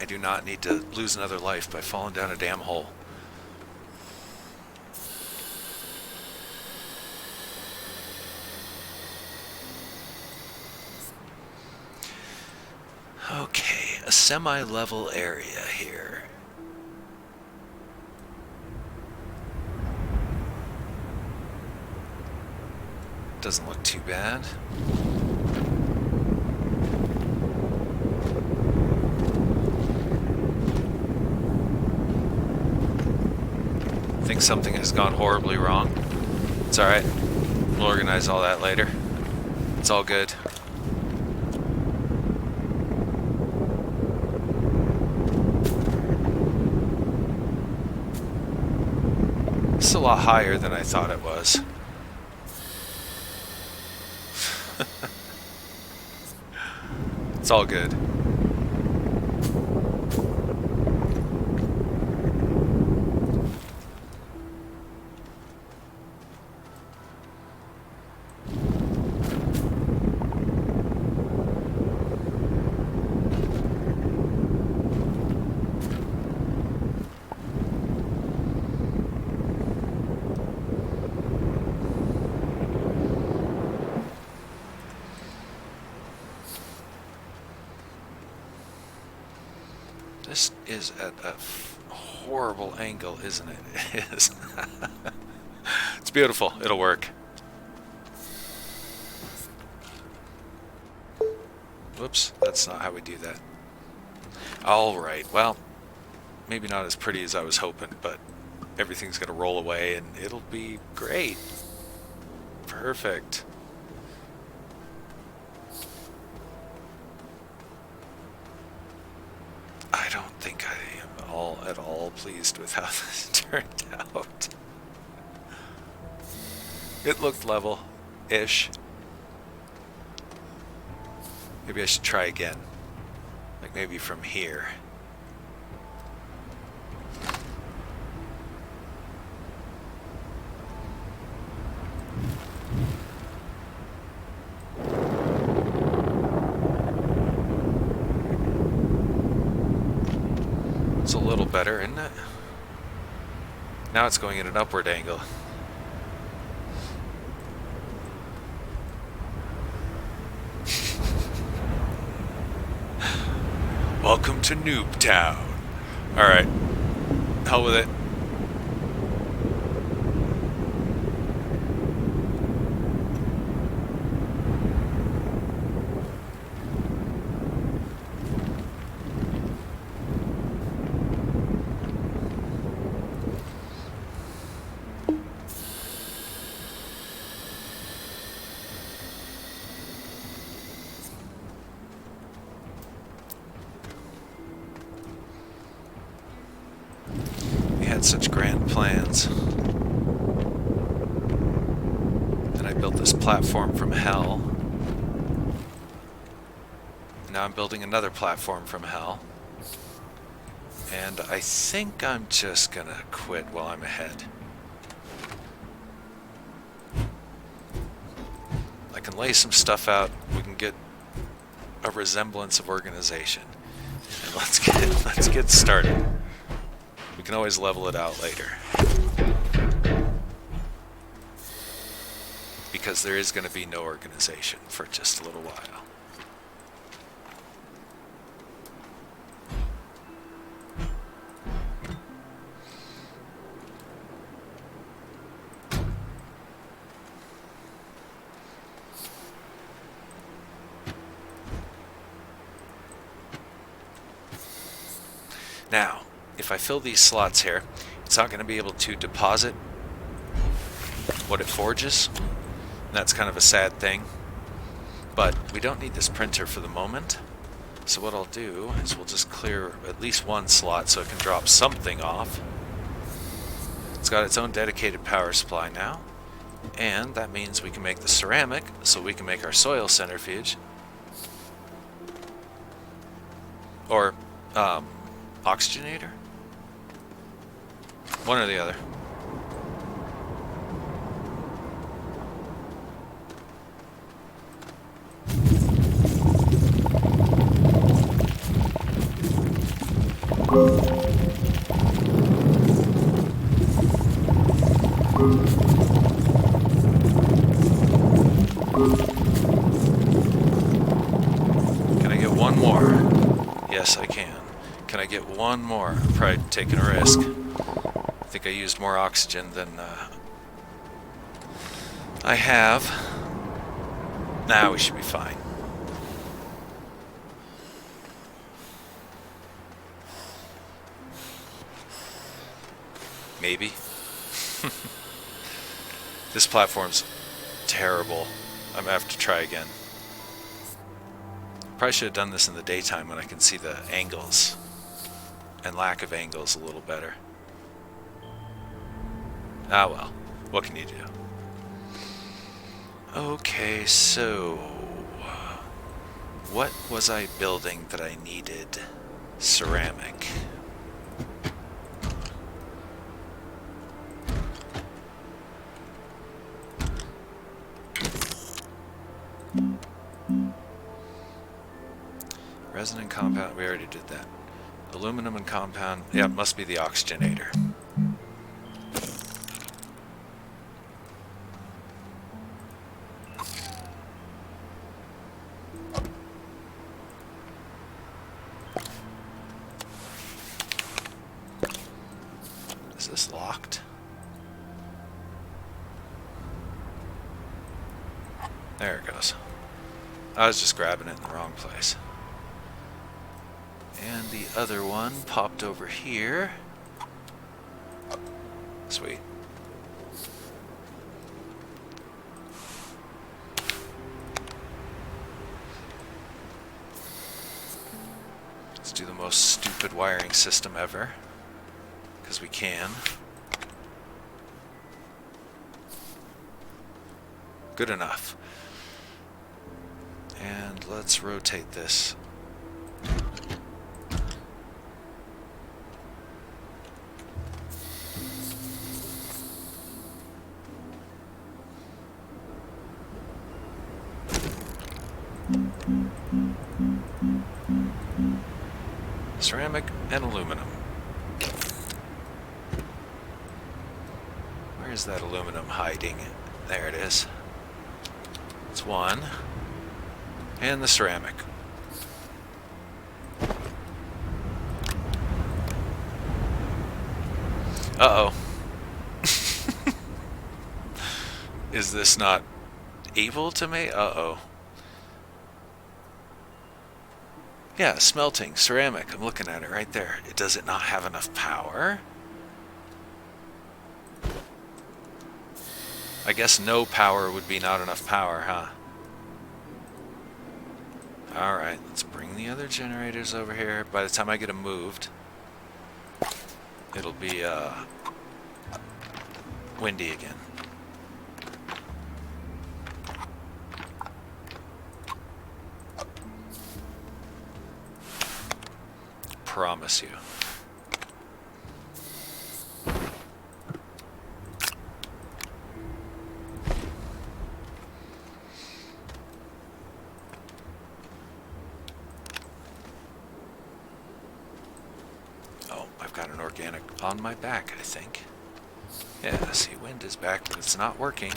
I do not need to lose another life by falling down a damn hole. Okay, a semi-level area here. Doesn't look too bad. Think something has gone horribly wrong. It's alright. We'll organize all that later. It's all good. It's a lot higher than I thought it was. It's all good. This is at a horrible angle, isn't it? It is. It's beautiful. It'll work. Whoops, that's not how we do that. Alright, well, maybe not as pretty as I was hoping, but everything's going to roll away and it'll be great. Perfect. I don't think I am at all pleased with how this turned out. It looked level-ish. Maybe I should try again. Like maybe from here. It's a little better, isn't it? Now it's going at an upward angle. Welcome to Noob Town. Alright. Hell with it. Such grand plans. And I built this platform from hell. Now I'm building another platform from hell. And I think I'm just gonna quit while I'm ahead. I can lay some stuff out. We can get a resemblance of organization. And let's get started. We can always level it out later. Because there is going to be no organization for just a little while. Now, if I fill these slots here, it's not going to be able to deposit what it forges. And that's kind of a sad thing. But we don't need this printer for the moment. So what I'll do is we'll just clear at least one slot so it can drop something off. It's got its own dedicated power supply now. And that means we can make the ceramic so we can make our soil centrifuge. Or, oxygenator? One or the other. Can I get one more? Yes, I can. Can I get one more? I'm probably taking a risk. I think I used more oxygen than I have. Now we should be fine. Maybe. This platform's terrible. I'm gonna have to try again. Probably should have done this in the daytime when I can see the angles and lack of angles a little better. Ah well, what can you do? Okay, so what was I building that I needed? Ceramic. Resin and compound, we already did that. Aluminum and compound, yeah, it must be the oxygenator. Is this locked? There it goes. I was just grabbing it in the wrong place. And the other one popped over here. Sweet. Let's do the most stupid wiring system ever, because we can. Good enough. And let's rotate this. Ceramic and aluminum. Where is that aluminum hiding? There it is. It's one. And the ceramic. Uh-oh. Is this not able to make? Uh-oh. Yeah, smelting, ceramic. I'm looking at it right there. Does it not have enough power? I guess no power would be not enough power, huh? Alright, let's bring the other generators over here. By the time I get them moved, it'll be windy again. Promise you. Oh, I've got an organic on my back, I think. Yeah, see, wind is back, but it's not working.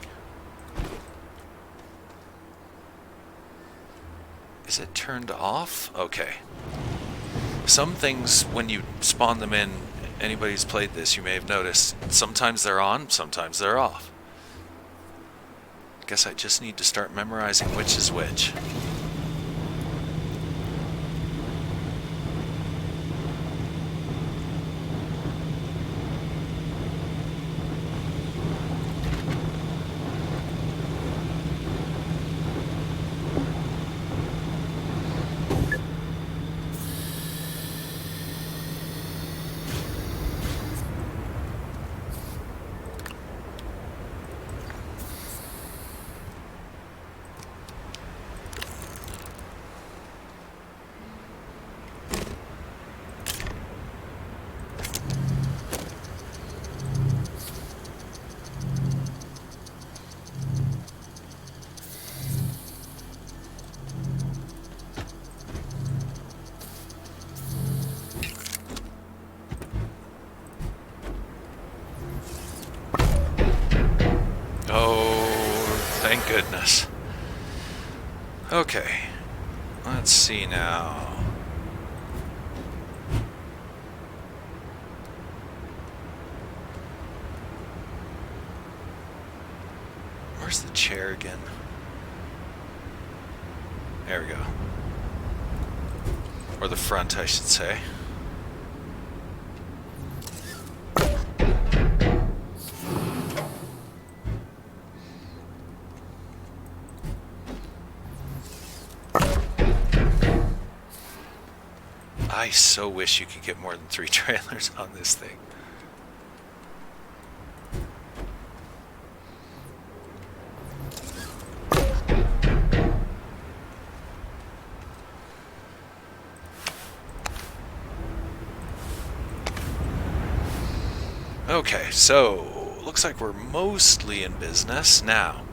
Is it turned off? Okay. Some things, when you spawn them in, anybody who's played this, you may have noticed, sometimes they're on, sometimes they're off. Guess I just need to start memorizing which is which. Thank goodness. Okay. Let's see now. Where's the chair again? There we go. Or the front, I should say. I so wish you could get more than 3 trailers on this thing. Okay, so looks like we're mostly in business. Now,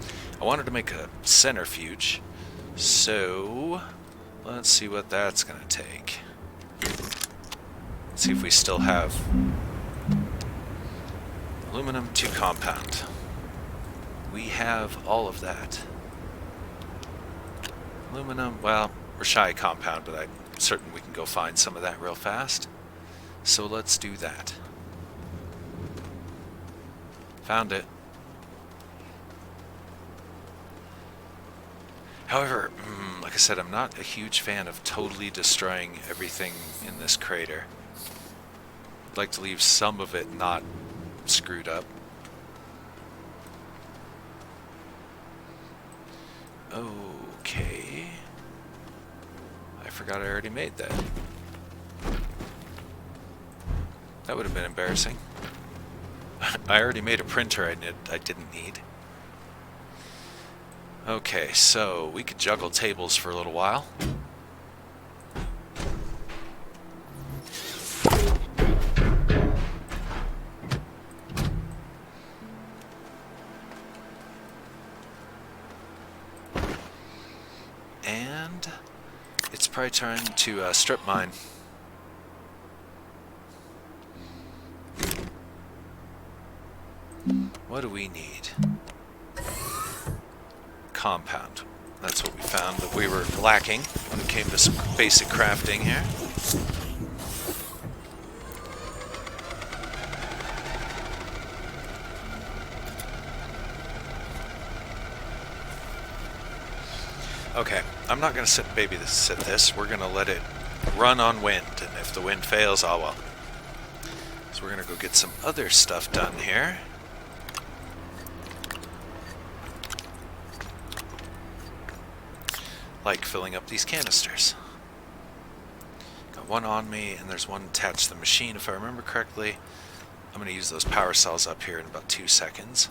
I wanted to make a centrifuge, so let's see what that's going to take. Let's see if we still have aluminum to compound. We have all of that. Aluminum, well, we're shy of compound, but I'm certain we can go find some of that real fast. So let's do that. Found it. However, like I said, I'm not a huge fan of totally destroying everything in this crater. I'd like to leave some of it not screwed up. Okay. I forgot I already made that. That would have been embarrassing. I already made a printer I didn't need. Okay, so we could juggle tables for a little while. And it's probably time to strip mine. What do we need? Compound. That's what we found that we were lacking when it came to some basic crafting here. Okay, I'm not going to babysit this. We're going to let it run on wind, and if the wind fails, oh well. So we're going to go get some other stuff done here. Like filling up these canisters. Got one on me, and there's one attached to the machine, if I remember correctly. I'm going to use those power cells up here in about 2 seconds.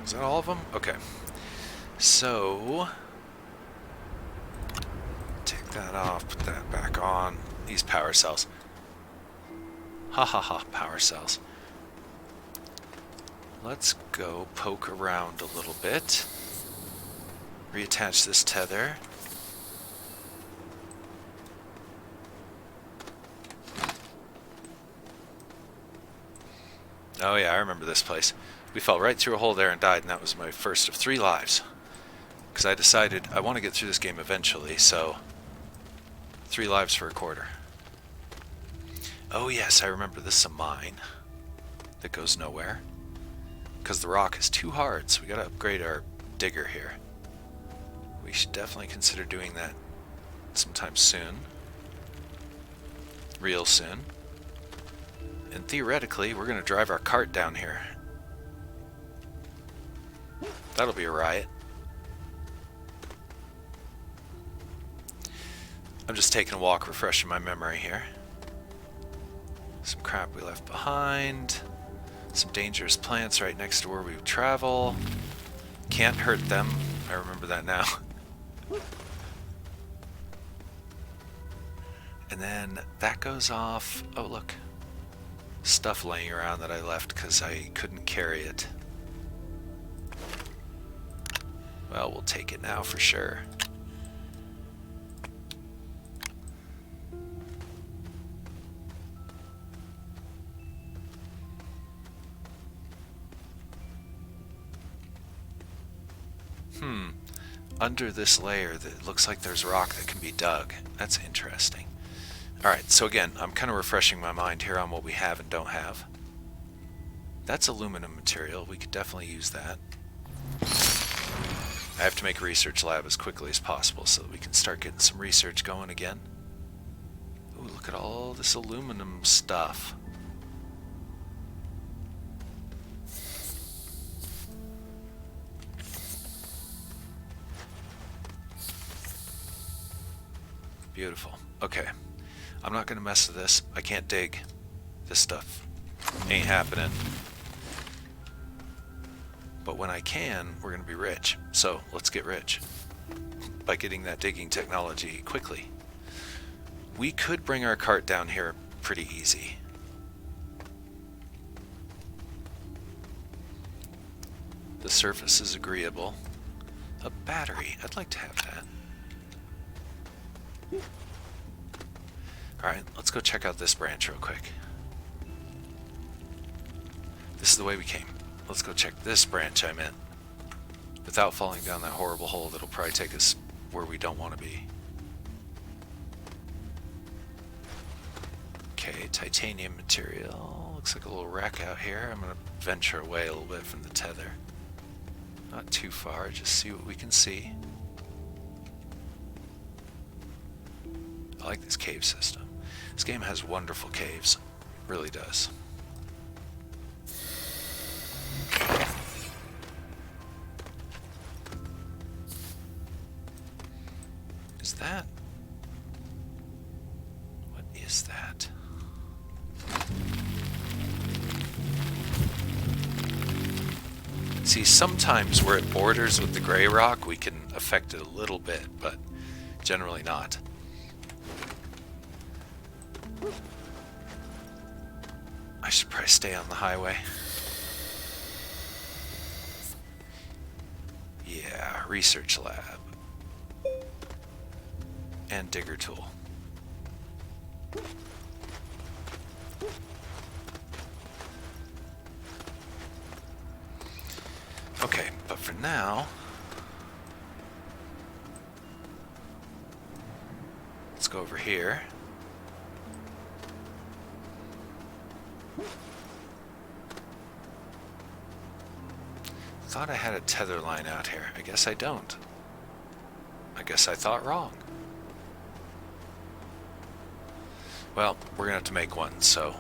Is that all of them? Okay. So, take that off, put that back on. These power cells. Ha ha ha, power cells. Let's go poke around a little bit. Reattach this tether. Oh yeah, I remember this place. We fell right through a hole there and died, and that was my first of 3 lives. Because I decided I want to get through this game eventually, so 3 lives for a quarter. Oh yes, I remember this is a mine that goes nowhere. Because the rock is too hard, so we gotta upgrade our digger here. We should definitely consider doing that sometime soon. Real soon. And theoretically, we're gonna drive our cart down here. That'll be a riot. I'm just taking a walk, refreshing my memory here. Some crap we left behind. Some dangerous plants right next to where we travel. Can't hurt them. I remember that now. And then that goes off. Oh, look. Stuff laying around that I left because I couldn't carry it. Well, we'll take it now for sure. Under this layer, that looks like there's rock that can be dug. That's interesting. Alright, so again, I'm kind of refreshing my mind here on what we have and don't have. That's aluminum material. We could definitely use that. I have to make a research lab as quickly as possible so that we can start getting some research going again. Ooh, look at all this aluminum stuff. Beautiful. Okay. I'm not going to mess with this. I can't dig. This stuff ain't happening. But when I can, we're going to be rich. So let's get rich by getting that digging technology quickly. We could bring our cart down here pretty easy. The surface is agreeable. A battery. I'd like to have that. Alright, let's go check out this branch real quick. This is the way we came. Let's go check this branch I'm in. Without falling down that horrible hole that'll probably take us where we don't want to be. Okay, titanium material. Looks like a little wreck out here. I'm going to venture away a little bit from the tether. Not too far, just see what we can see. I like this cave system. This game has wonderful caves. Really does. Is that? What is that? See, sometimes where it borders with the gray rock, we can affect it a little bit, but generally not. I should probably stay on the highway. Yeah, research lab. And digger tool. Okay, but for now, let's go over here. Thought I had a tether line out here. I guess I don't. I guess I thought wrong. Well, we're gonna have to make one, so.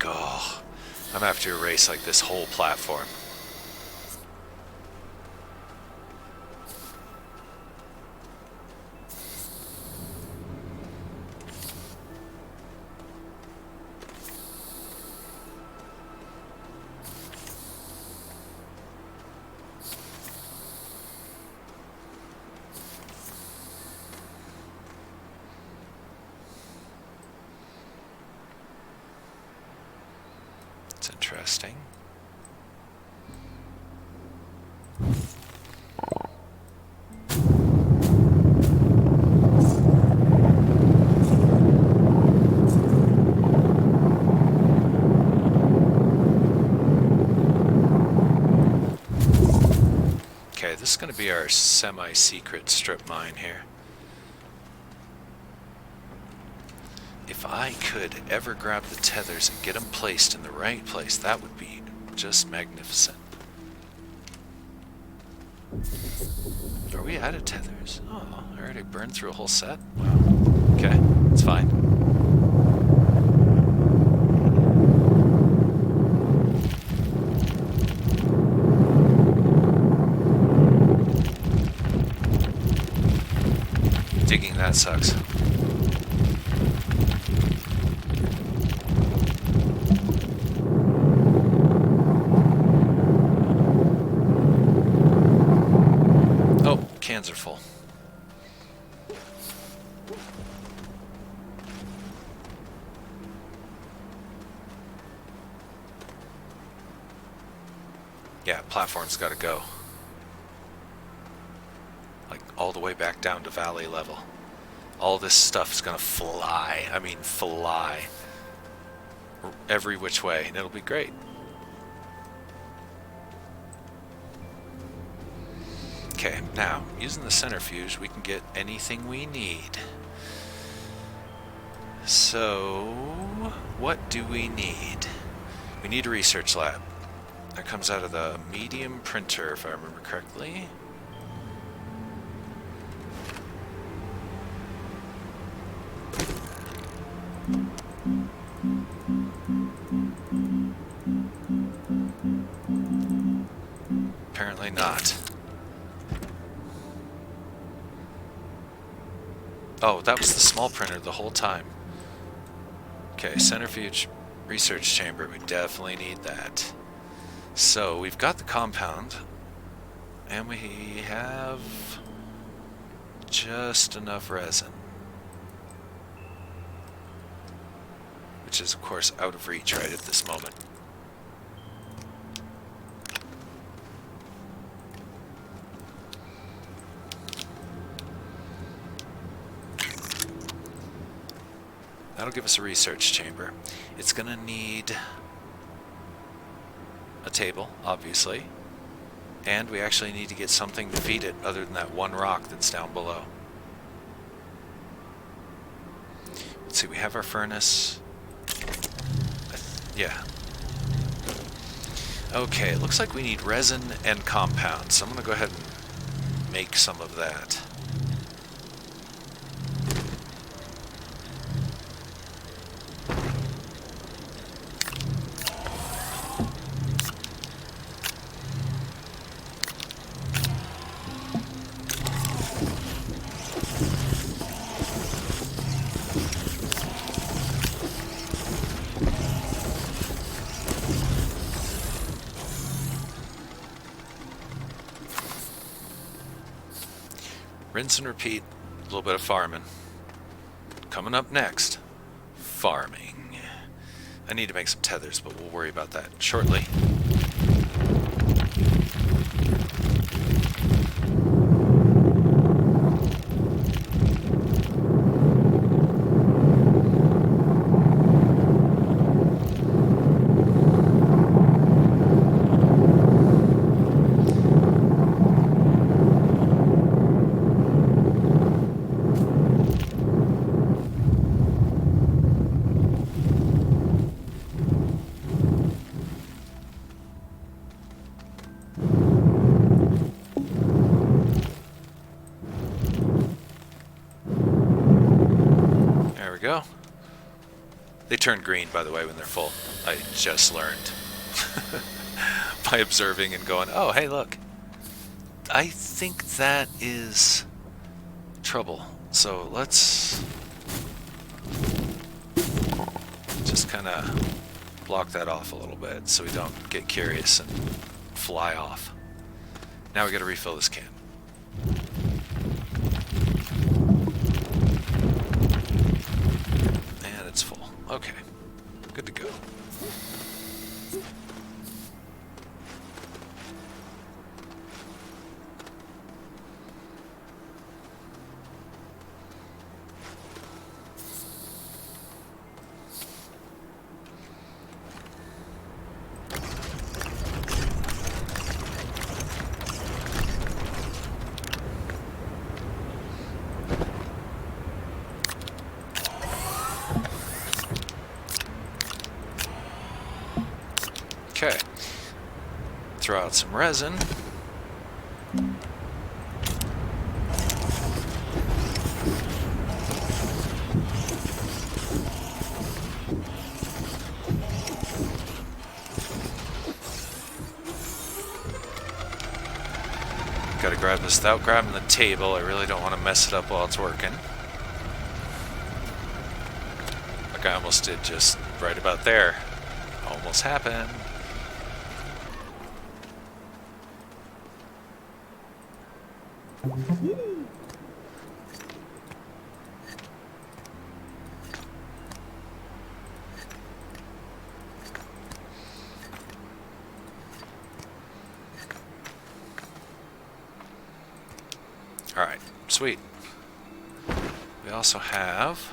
Oh, I'm gonna have to erase like this whole platform. Interesting. Okay, this is going to be our semi-secret strip mine here. If I could ever grab the tethers and get them placed in the right place, that would be just magnificent. Are we out of tethers? Oh, I already burned through a whole set? Wow. Okay, it's fine. Digging that sucks. Cans are full. Yeah, platform's got to go. Like, all the way back down to valley level. All this stuff's gonna fly. I mean, fly. Every which way, and it'll be great. Okay, now, using the centrifuge, we can get anything we need. So, what do we need? We need a research lab. That comes out of the medium printer, if I remember correctly. Apparently not. Oh, that was the small printer the whole time. Okay, centrifuge research chamber. We definitely need that. So, we've got the compound, and we have just enough resin. Which is, of course, out of reach right at this moment. That'll give us a research chamber. It's going to need a table, obviously. And we actually need to get something to feed it other than that one rock that's down below. Let's see, we have our furnace. Yeah. Okay, it looks like we need resin and compound, so I'm going to go ahead and make some of that. Rinse and repeat, a little bit of farming. Coming up next, farming. I need to make some tethers, but we'll worry about that shortly. Go. They turn green, by the way, when they're full. I just learned by observing and going, oh, hey, look. I think that is trouble. So let's just kind of block that off a little bit so we don't get curious and fly off. Now we got to refill this can. It's full. Okay. Good to go. Okay, throw out some resin. Gotta grab this without grabbing the table. I really don't want to mess it up while it's working. Like I almost did just right about there. Almost happened. Sweet. We also have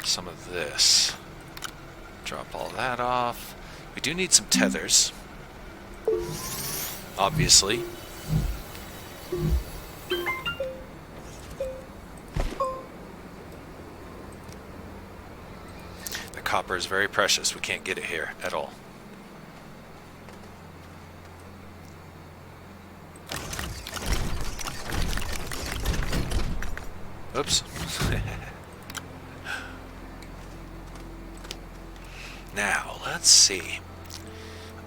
some of this. Drop all that off. We do need some tethers. Obviously. The copper is very precious. We can't get it here at all. Oops. Now, let's see.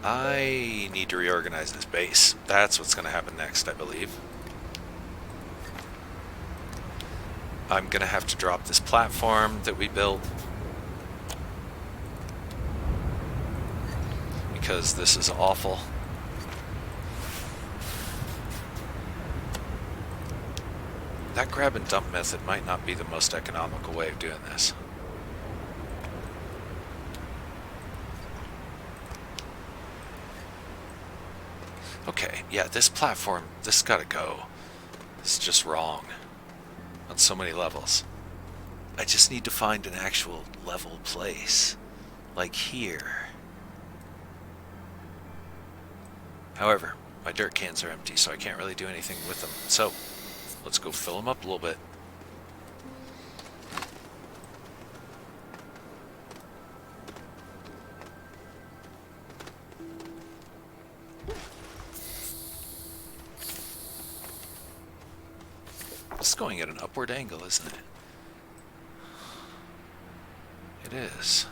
I need to reorganize this base. That's what's going to happen next, I believe. I'm going to have to drop this platform that we built, because this is awful. That grab and dump method might not be the most economical way of doing this. Okay, yeah, this platform, this gotta go. It's just wrong on so many levels. I just need to find an actual level place, like here. However, my dirt cans are empty, so I can't really do anything with them. So, let's go fill them up a little bit. It's going at an upward angle, isn't it? It is.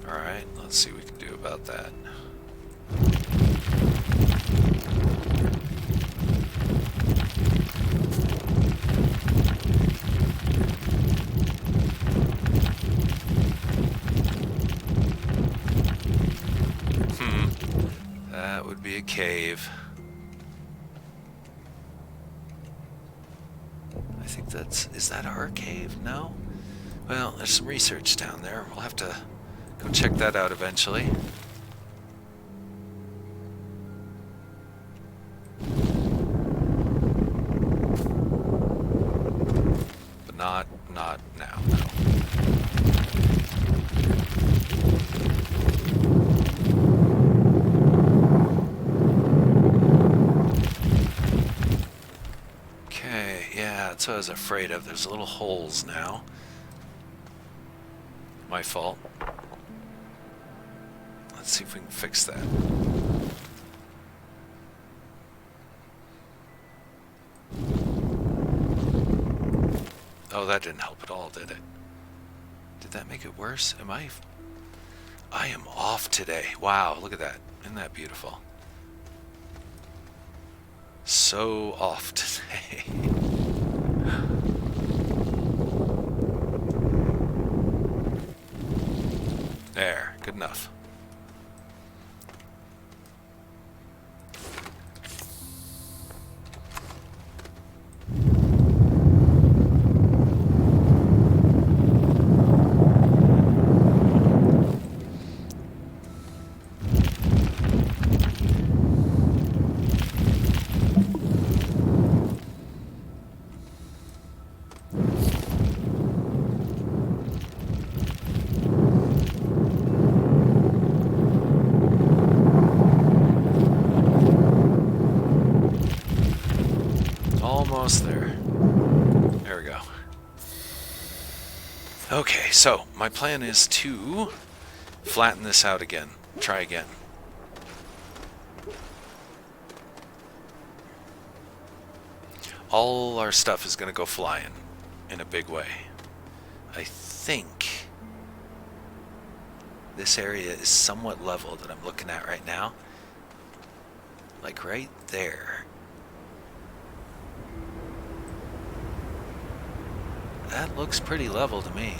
Alright, let's see what we can do about that. That would be a cave. I think that's... is that our cave? No? Well, there's some research down there. We'll have to go check that out eventually. But not now, no. Okay, yeah, that's what I was afraid of. There's little holes now. My fault. Let's see if we can fix that. Oh, that didn't help at all, did it? Did that make it worse? I am off today. Wow, look at that. Isn't that beautiful? So off today. There, good enough. Almost there. There we go. Okay, so my plan is to flatten this out again. Try again. All our stuff is going to go flying in a big way. I think this area is somewhat level that I'm looking at right now. Like right there. That looks pretty level to me.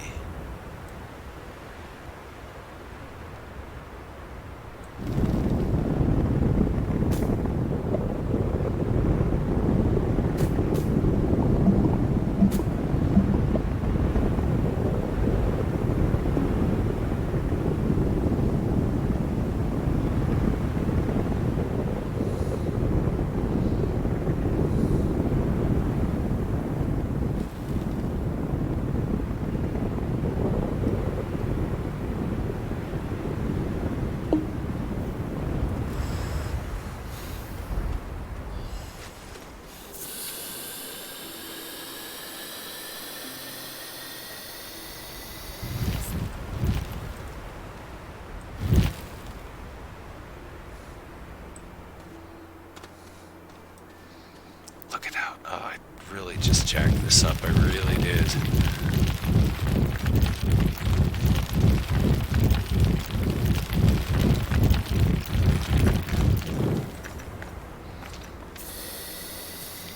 really just jacked this up. I really did.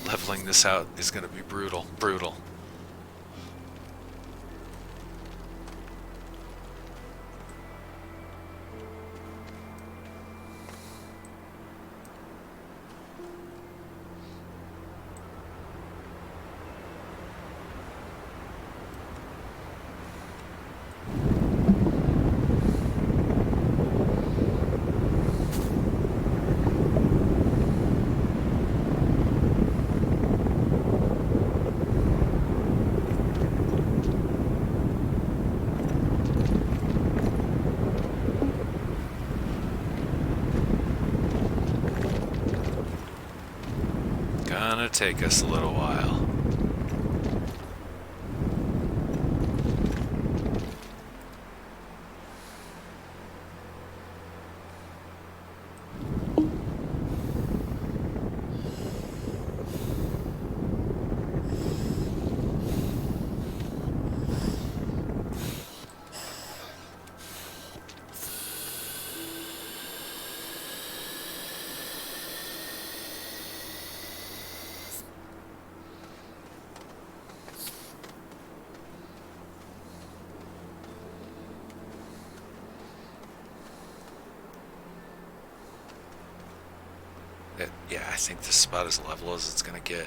Leveling this out is going to be brutal. Brutal. Gonna take us a little while. Yeah, I think this is about as level as it's gonna get.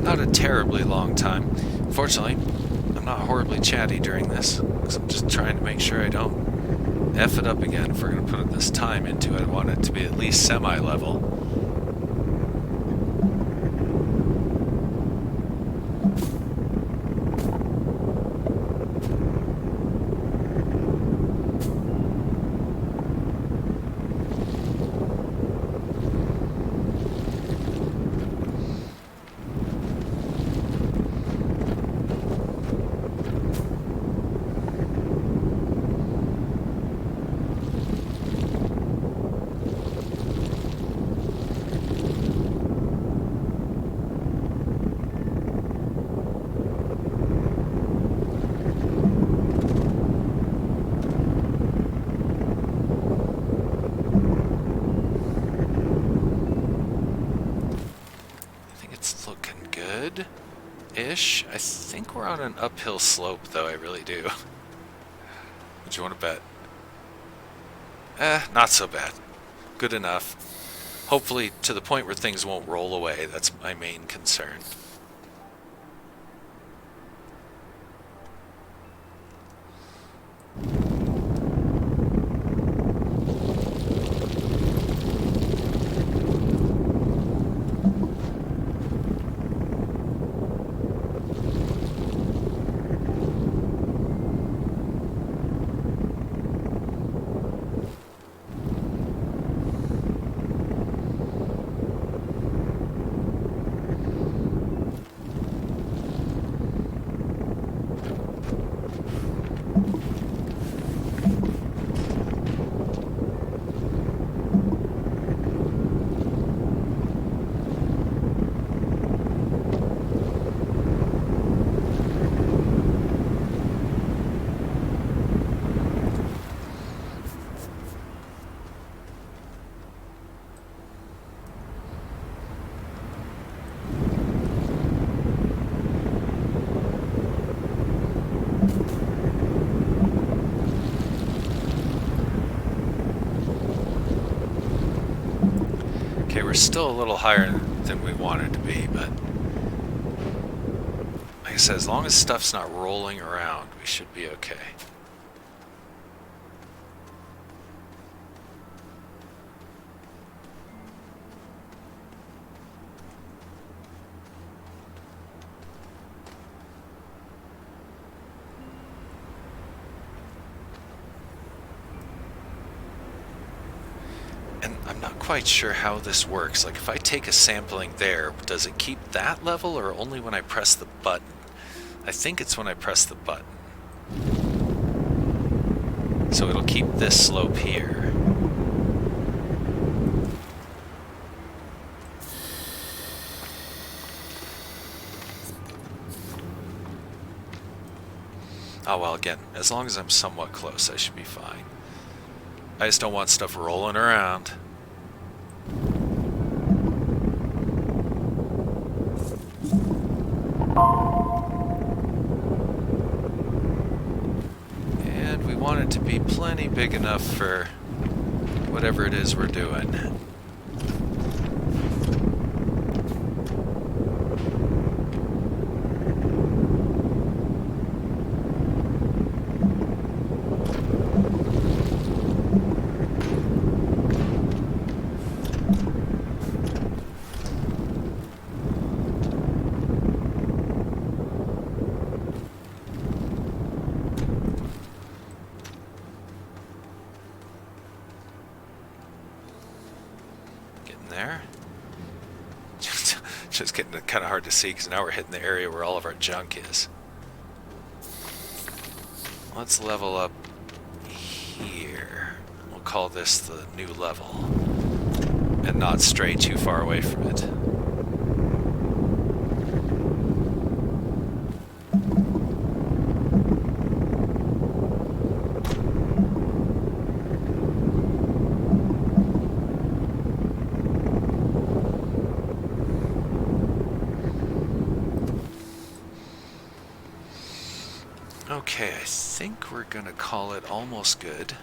Not a terribly long time. Fortunately, I'm not horribly chatty during this, because I'm just trying to make sure I don't F it up again. If we're going to put this time into it, I want it to be at least semi-level. Ish. I think we're on an uphill slope, though. I really do. Would you want to bet? Not so bad. Good enough. Hopefully to the point where things won't roll away. That's my main concern. Okay, we're still a little higher than we wanted to be, but like I said, as long as stuff's not rolling around, we should be okay. And I'm not quite sure how this works. Like, if I take a sampling there, does it keep that level or only when I press the button? I think it's when I press the button. So it'll keep this slope here. Oh, well, again, as long as I'm somewhat close, I should be fine. I just don't want stuff rolling around. And we want it to be plenty big enough for whatever it is we're doing. There. Just getting kind of hard to see because now we're hitting the area where all of our junk is. Let's level up here. We'll call this the new level and not stray too far away from it. Okay, I think we're gonna call it almost good.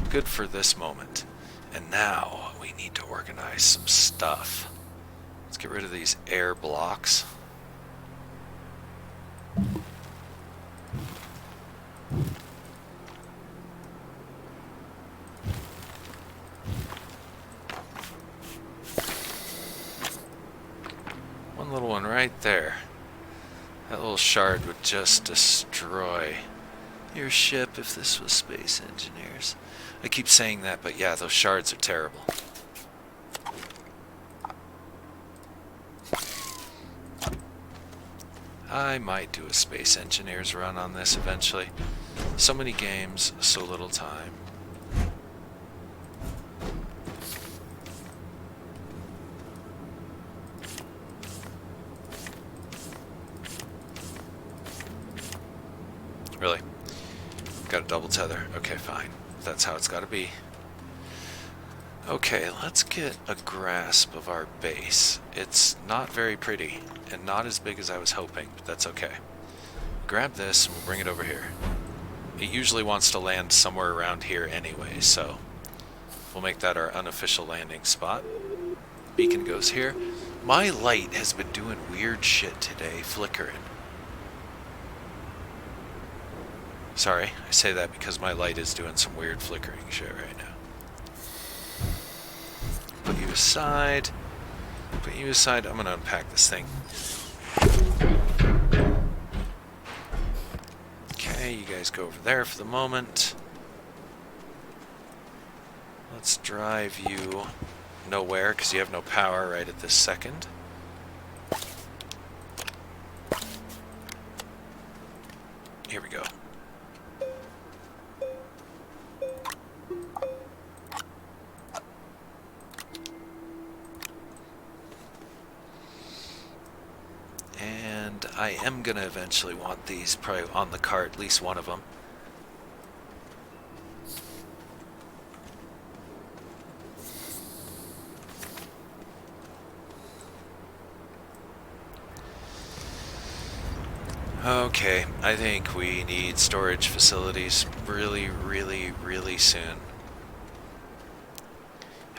Good for this moment. And now we need to organize some stuff. Let's get rid of these air blocks. One little one right there. That little shard would just destroy your ship if this was Space Engineers. I keep saying that, but yeah, those shards are terrible. I might do a Space Engineers run on this eventually. So many games, so little time. Really? Got a double tether. Okay, fine. That's how it's got to be. Okay, let's get a grasp of our base. It's not very pretty, and not as big as I was hoping, but that's okay. Grab this, and we'll bring it over here. It usually wants to land somewhere around here anyway, so we'll make that our unofficial landing spot. Beacon goes here. My light has been doing weird shit today, flickering. Sorry, I say that because my light is doing some weird flickering shit right now. Put you aside. Put you aside. I'm going to unpack this thing. Okay, you guys go over there for the moment. Let's drive you nowhere because you have no power right at this second. Here we go. And I am going to eventually want these probably on the cart, at least one of them. Okay, I think we need storage facilities really, really, really soon.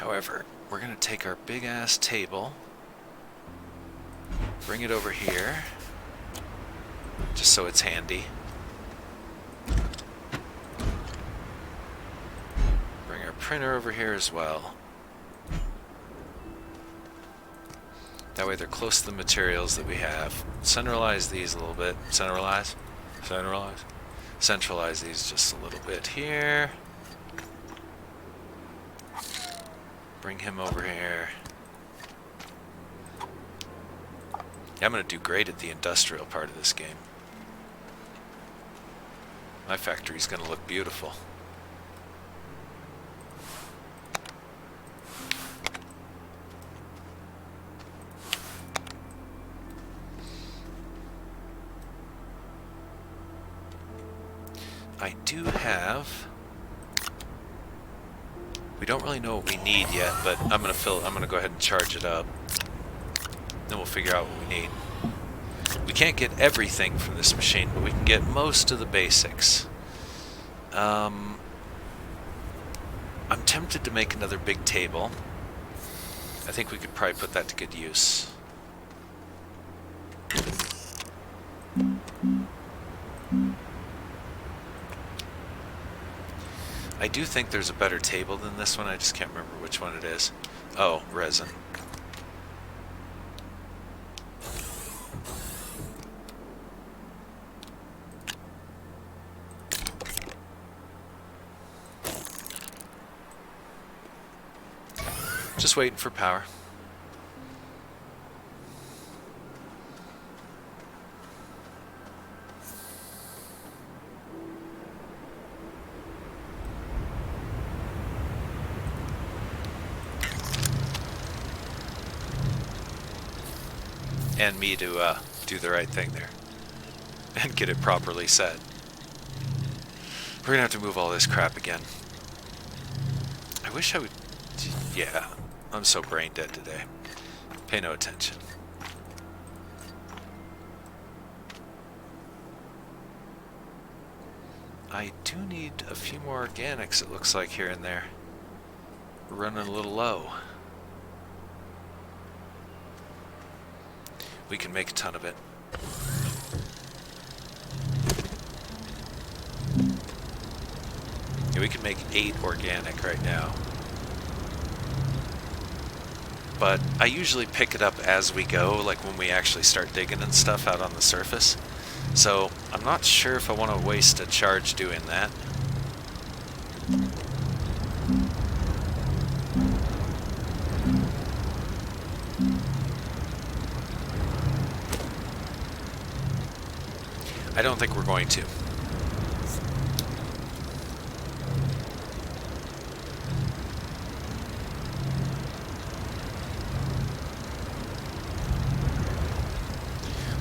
However, we're going to take our big ass table, bring it over here, just so it's handy. Bring our printer over here as well. That way they're close to the materials that we have. Centralize these a little bit. Centralize. Centralize these just a little bit here. Bring him over here. Yeah, I'm going to do great at the industrial part of this game. My factory's going to look beautiful. I do have... We don't really know what we need yet, but I'm gonna go ahead and charge it up. Then we'll figure out what we need. We can't get everything from this machine, but we can get most of the basics. I'm tempted to make another big table. I think we could probably put that to good use. I do think there's a better table than this one. I just can't remember which one it is. Oh, resin. Just waiting for power. And me to do the right thing there and get it properly set. We're gonna have to move all this crap again. I wish I would... Yeah, I'm so brain dead today. Pay no attention. I do need a few more organics, it looks like, here and there. We're running a little low. We can make a ton of it. Yeah, we can make 8 organic right now. But I usually pick it up as we go, like when we actually start digging and stuff out on the surface. So I'm not sure if I want to waste a charge doing that. I don't think we're going to.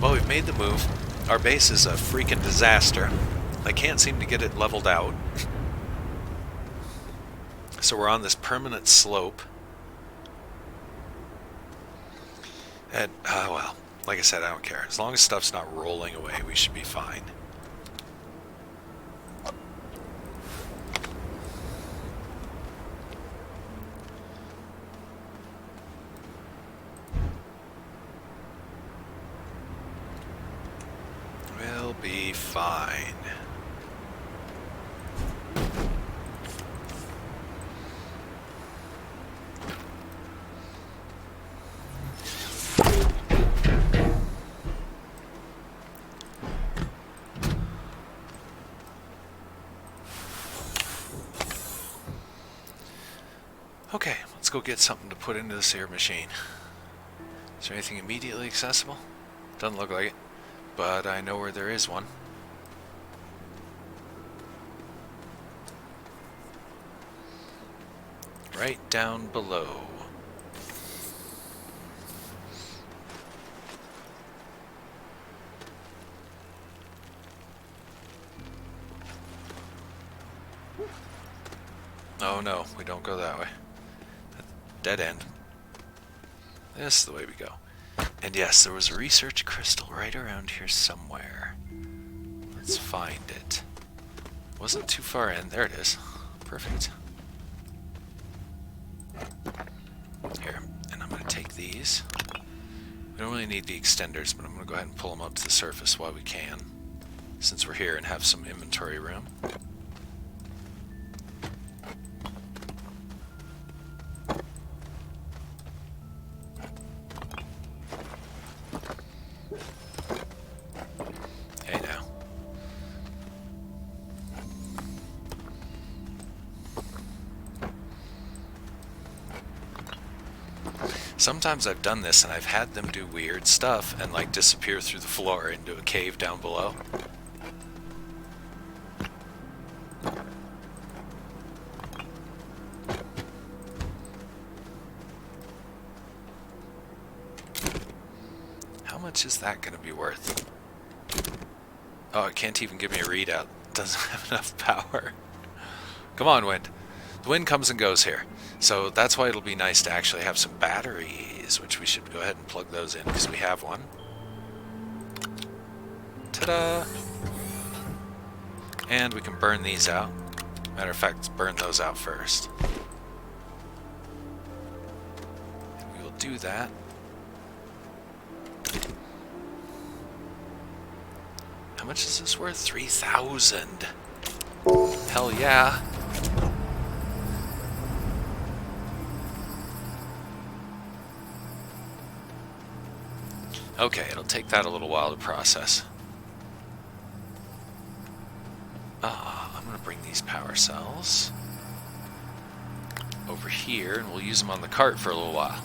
Well, we've made the move. Our base is a freaking disaster. I can't seem to get it leveled out. So we're on this permanent slope. And, well, like I said, I don't care. As long as stuff's not rolling away, we should be fine. We'll be fine. Okay, let's go get something to put into this here machine. Is there anything immediately accessible? Doesn't look like it, but I know where there is one. Right down below. Oh no, we don't go that way. Dead end. This is the way we go. And yes, there was a research crystal right around here somewhere. Let's find it. Wasn't too far in. There it is. Perfect. these. We don't really need the extenders, but I'm going to go ahead and pull them up to the surface while we can, since we're here and have some inventory room. Hey now. Sometimes I've done this and I've had them do weird stuff and like disappear through the floor into a cave down below. How much is that going to be worth? Oh, it can't even give me a readout. It doesn't have enough power. Come on, wind. The wind comes and goes here. So that's why it'll be nice to actually have some batteries, which we should go ahead and plug those in because we have one. Ta-da! And we can burn these out. Matter of fact, let's burn those out first. And we will do that. How much is this worth? 3,000. Hell yeah. Okay, it'll take that a little while to process. I'm going to bring these power cells over here, and we'll use them on the cart for a little while.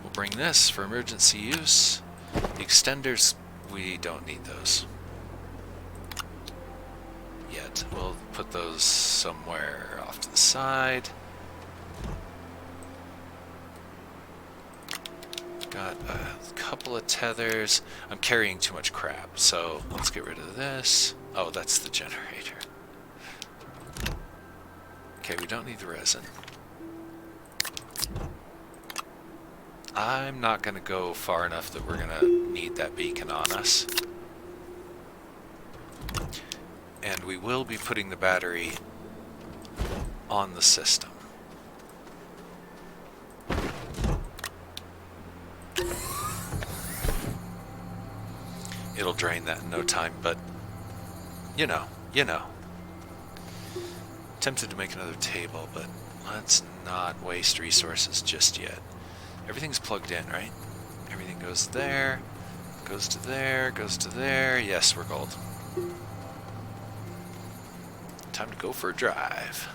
We'll bring this for emergency use. The extenders, we don't need those yet. We'll put those somewhere off to the side. Got a couple of tethers. I'm carrying too much crap, so let's get rid of this. Oh, that's the generator. Okay, we don't need the resin. I'm not going to go far enough that we're going to need that beacon on us. And we will be putting the battery on the system. It'll drain that in no time, but you know. Tempted to make another table, but let's not waste resources just yet. Everything's plugged in, right? Everything goes there, goes to there, goes to there. Yes, we're gold. Time to go for a drive.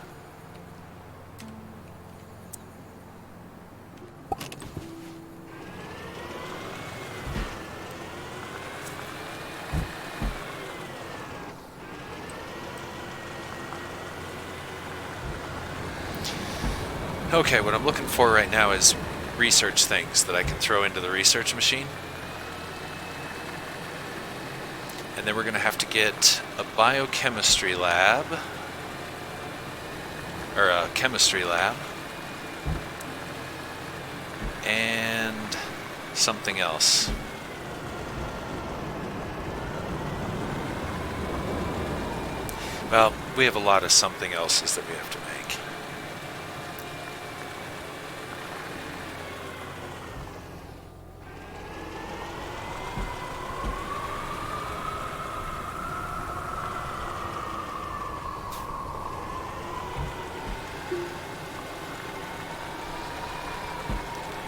Okay, what I'm looking for right now is research things that I can throw into the research machine. And then we're going to have to get a biochemistry lab, or a chemistry lab, and something else. Well, we have a lot of something else's that we have to make.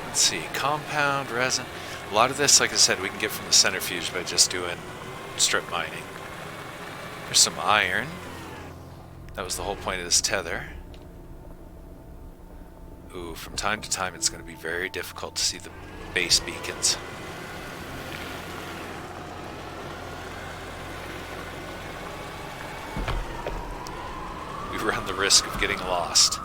Let's see, compound, resin. A lot of this, like I said, we can get from the centrifuge by just doing strip mining. There's some iron. That was the whole point of this tether. Ooh, from time to time it's going to be very difficult to see the base beacons. We run the risk of getting lost.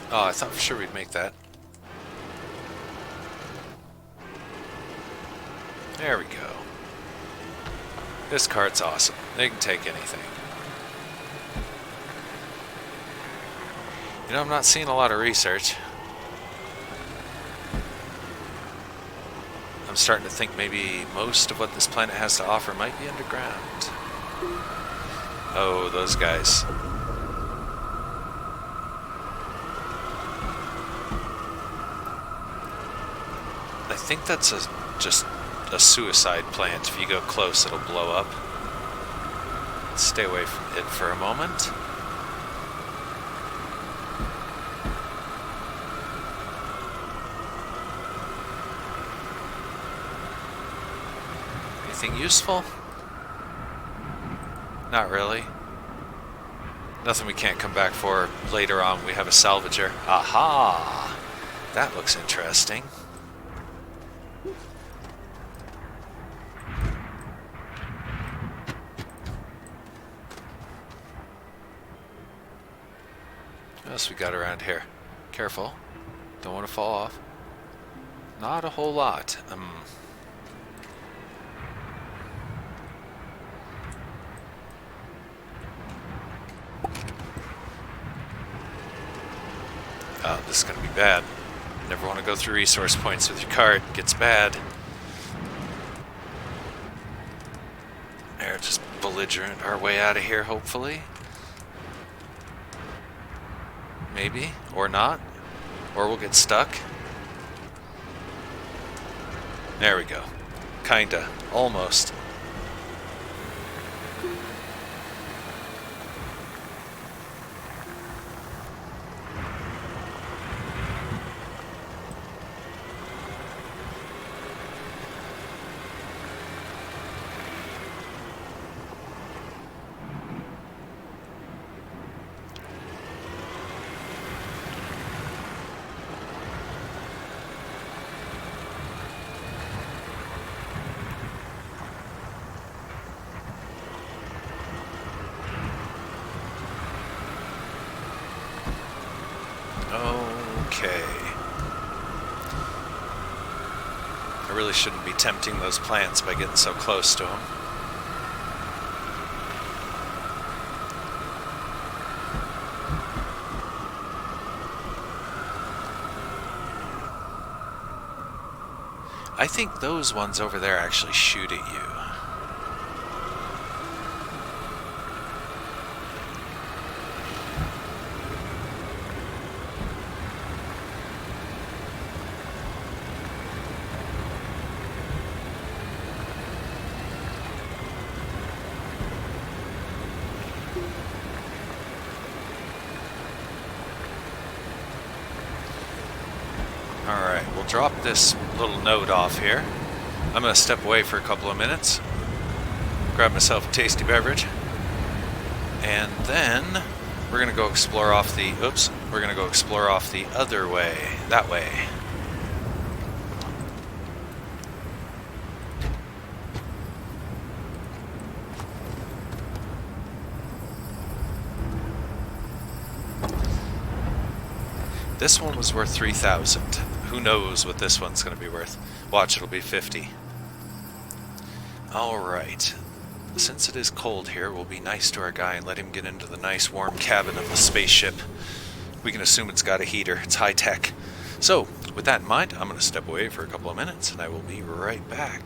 Oh, I thought for sure we'd make that. There we go. This cart's awesome. They can take anything. You know, I'm not seeing a lot of research. I'm starting to think maybe most of what this planet has to offer might be underground. Oh, those guys. I think that's just a suicide plant. If you go close, it'll blow up. Stay away from it for a moment. Anything useful? Not really. Nothing we can't come back for later on. We have a salvager. Aha! That looks interesting. What else we got around here? Careful. Don't want to fall off. Not a whole lot. Oh, this is going to be bad. Never want to go through resource points with your cart. It gets bad. There, just belligerent our way out of here, hopefully. Maybe, or not. Or we'll get stuck. There we go. Kinda. Almost. Okay. I really shouldn't be tempting those plants by getting so close to them. I think those ones over there actually shoot at you. Alright, we'll drop this little node off here. I'm going to step away for a couple of minutes, grab myself a tasty beverage, and then we're going to go explore off the, we're going to go explore off the other way, that way. This one was worth 3,000. Who knows what this one's going to be worth? Watch, it'll be 50. Alright. Since it is cold here, we'll be nice to our guy and let him get into the nice warm cabin of the spaceship. We can assume it's got a heater. It's high tech. So, with that in mind, I'm going to step away for a couple of minutes and I will be right back.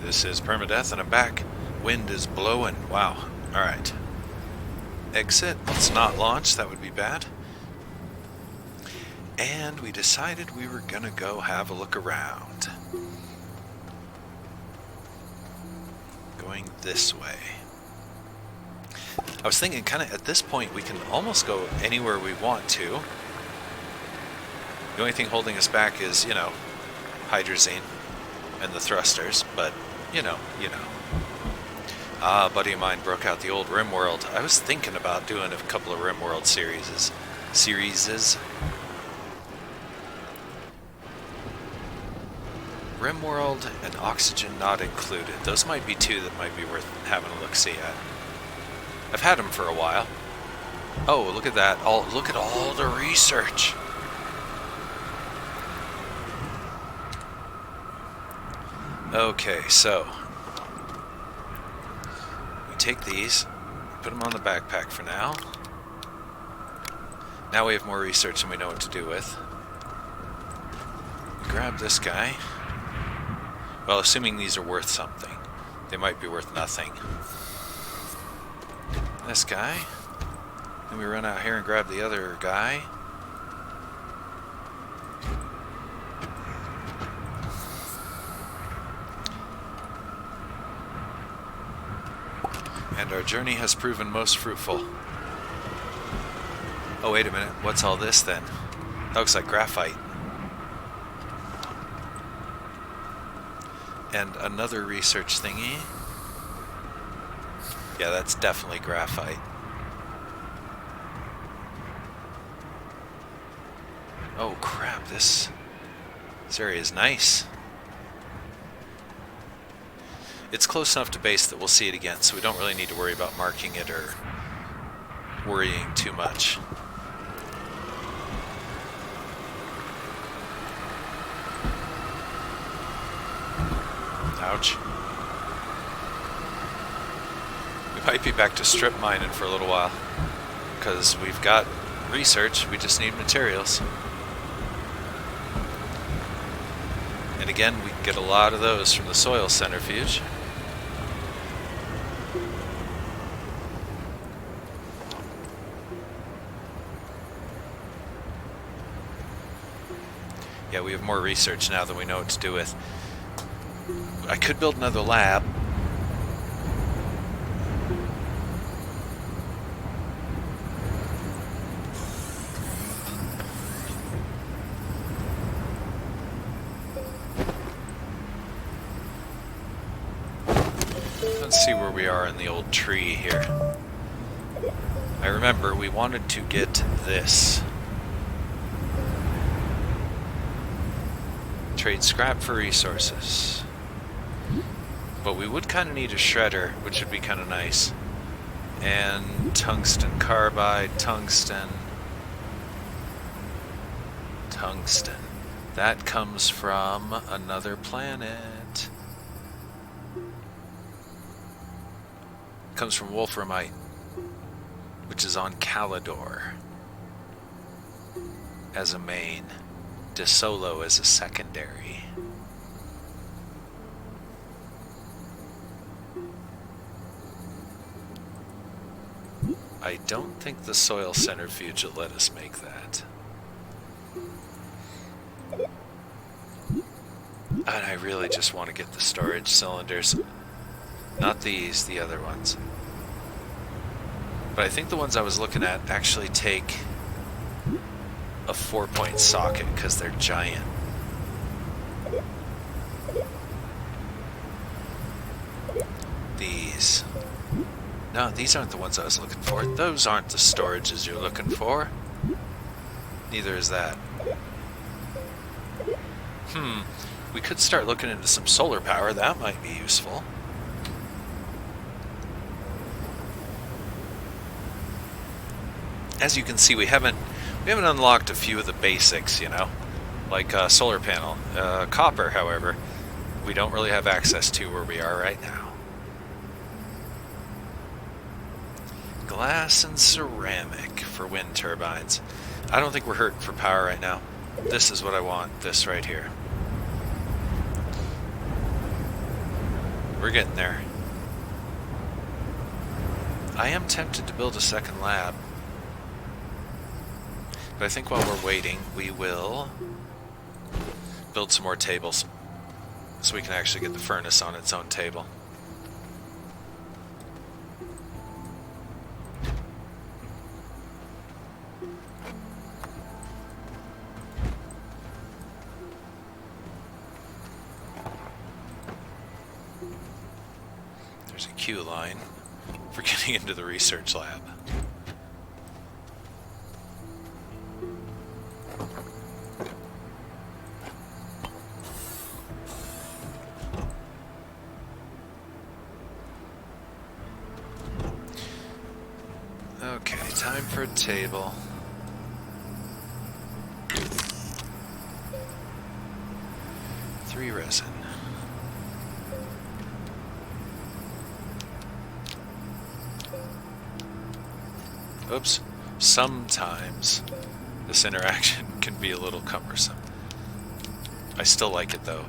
This is PermaDeath and I'm back. Wind is blowing. Wow. Alright. Exit. Let's not launch. That would be bad. And we decided we were gonna go have a look around. Going this way. I was thinking kind of at this point we can almost go anywhere we want to. The only thing holding us back is, you know, hydrazine and the thrusters, but you know. A buddy of mine broke out the old RimWorld. I was thinking about doing a couple of RimWorld series. RimWorld and Oxygen Not Included. Those might be two that might be worth having a look-see at. I've had them for a while. Oh, look at that. Look at all the research. Okay, so we take these, put them on the backpack for now. Now we have more research and we know what to do with. We grab this guy. Well, assuming these are worth something. They might be worth nothing. This guy. Then we run out here and grab the other guy. And our journey has proven most fruitful. Oh, wait a minute. What's all this then? That looks like graphite. And another research thingy. Yeah, that's definitely graphite. Oh crap, this area is nice. It's close enough to base that we'll see it again, so we don't really need to worry about marking it or worrying too much. Ouch. We might be back to strip mining for a little while, because we've got research, we just need materials. And again, we can get a lot of those from the soil centrifuge. Yeah, we have more research now than we know what to do with. I could build another lab. Let's see where we are in the old tree here. I remember we wanted to get this. Trade scrap for resources. But we would kind of need a shredder, which would be kind of nice. And tungsten carbide, tungsten. That comes from another planet. It comes from wolframite, which is on Calidor as a main. De Solo as a secondary. I don't think the soil centrifuge will let us make that. And I really just want to get the storage cylinders. Not these, the other ones. But I think the ones I was looking at actually take a 4-point socket because they're giant. These. No, these aren't the ones I was looking for. Those aren't the storages you're looking for. Neither is that. We could start looking into some solar power. That might be useful. As you can see, we haven't unlocked a few of the basics, you know, like solar panel. Copper, however, we don't really have access to where we are right now. Glass and ceramic for wind turbines. I don't think we're hurting for power right now. This is what I want, this right here. We're getting there. I am tempted to build a second lab. But I think while we're waiting, we will build some more tables so we can actually get the furnace on its own table. There's a queue line for getting into the research lab. Okay, time for a table. Three resin. Oops. Sometimes this interaction can be a little cumbersome. I still like it though.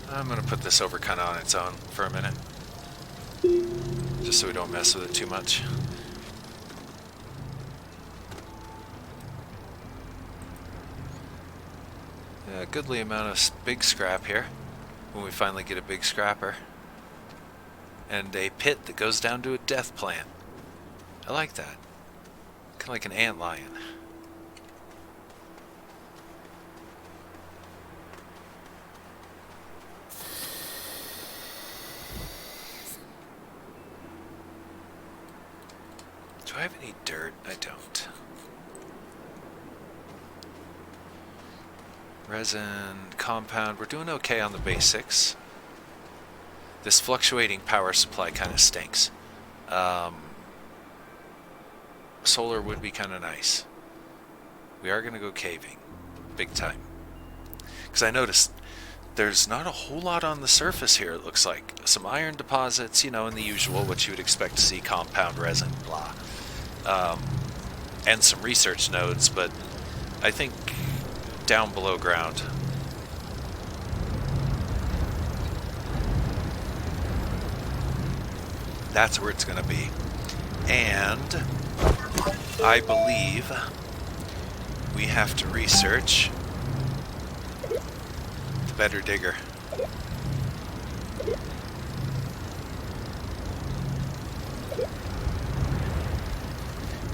I'm going to put this over kind of on its own for a minute, just so we don't mess with it too much. Yeah, a goodly amount of big scrap here, when we finally get a big scrapper. And a pit that goes down to a death plant. I like that. Kind of like an antlion. Do I have any dirt? I don't. Resin, compound, we're doing okay on the basics. This fluctuating power supply kind of stinks. Solar would be kind of nice. We are going to go caving. Big time. Because I noticed there's not a whole lot on the surface here, it looks like. Some iron deposits, you know, in the usual, what you would expect to see, compound, resin, blah. And some research nodes, but I think down below ground. That's where it's going to be. And I believe we have to research the better digger.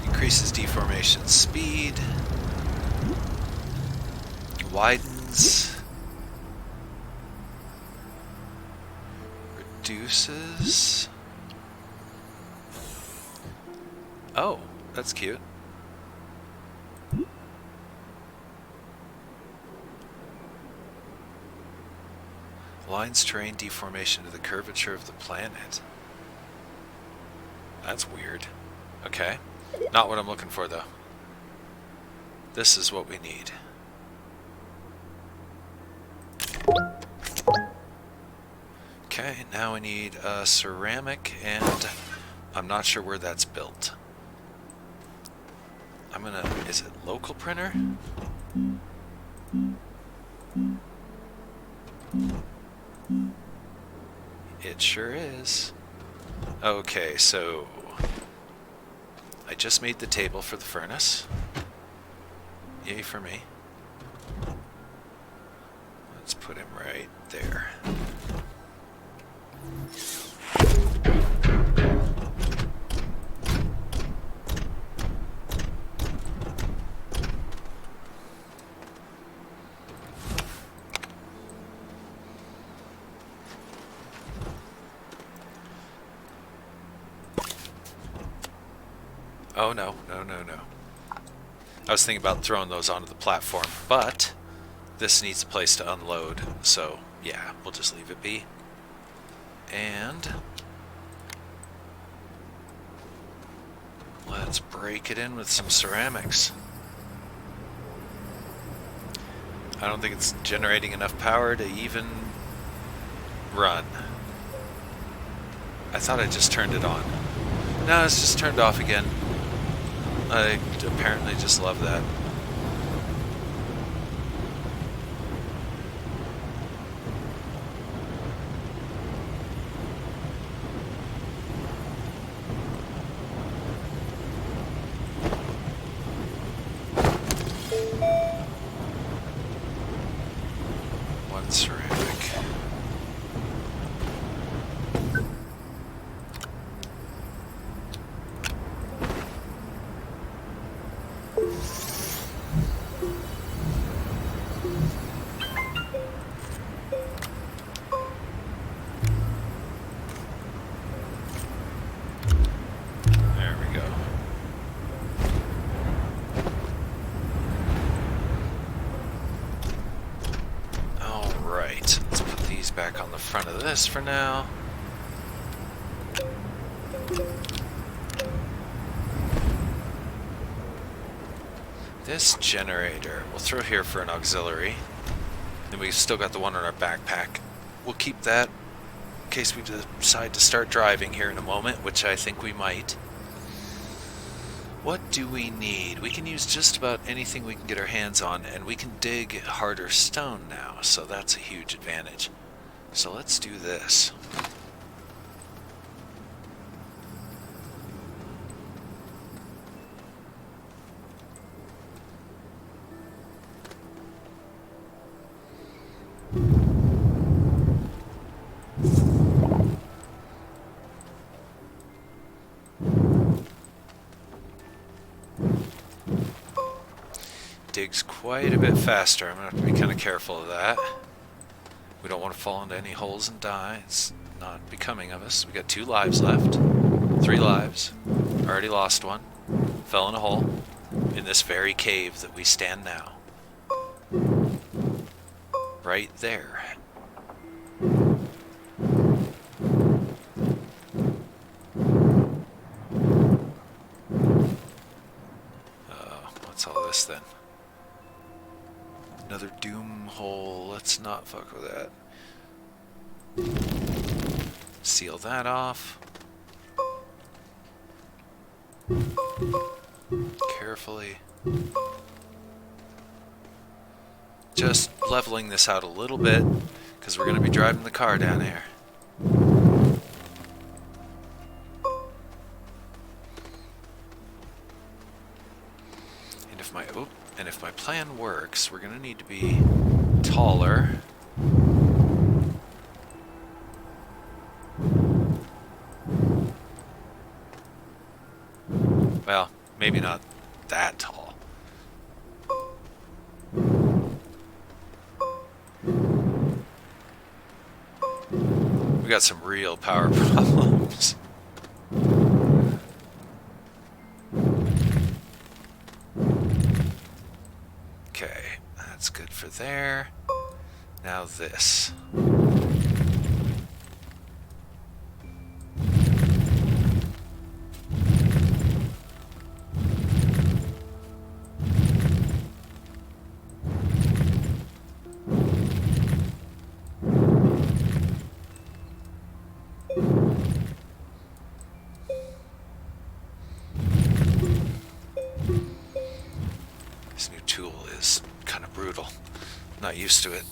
Increases deformation speed, widens, reduces. Oh, that's cute. Aligns terrain deformation to the curvature of the planet. That's weird. Okay. Not what I'm looking for, though. This is what we need. Okay, now we need a ceramic, and I'm not sure where that's built. I'm gonna... Is it local printer? It sure is. Okay, so... I just made the table for the furnace. Yay for me. Let's put him right there. Oh, no, no, no, no. I was thinking about throwing those onto the platform, but this needs a place to unload, so yeah, we'll just leave it be. And let Let's break it in with some ceramics. I don't think it's generating enough power to even run. I thought I just turned it on. No, it's just turned off again. I apparently just love that. One ceramic. There we go. Alright, let's put these back on the front of this for now. This generator we'll throw here for an auxiliary. Then we still got the one on our backpack. We'll keep that in case we decide to start driving here in a moment, which I think we might. What do we need? We can use just about anything we can get our hands on, and we can dig harder stone now, so that's a huge advantage. So let's do this. Digs quite a bit faster. I'm going to have to be kind of careful of that. We don't want to fall into any holes and die. It's not becoming of us. We got 2 lives left. 3 lives. Already lost one. Fell in a hole. In this very cave that we stand now. Right there. What's all this then? Another doom hole. Let's not fuck with that. Seal that off. Carefully. Just leveling this out a little bit because we're going to be driving the car down here. And if my plan works, we're going to need to be taller. Well, maybe not that tall. We got some real power problems. Okay, that's good for there. Now this. This new tool is kind of brutal. Not used to it.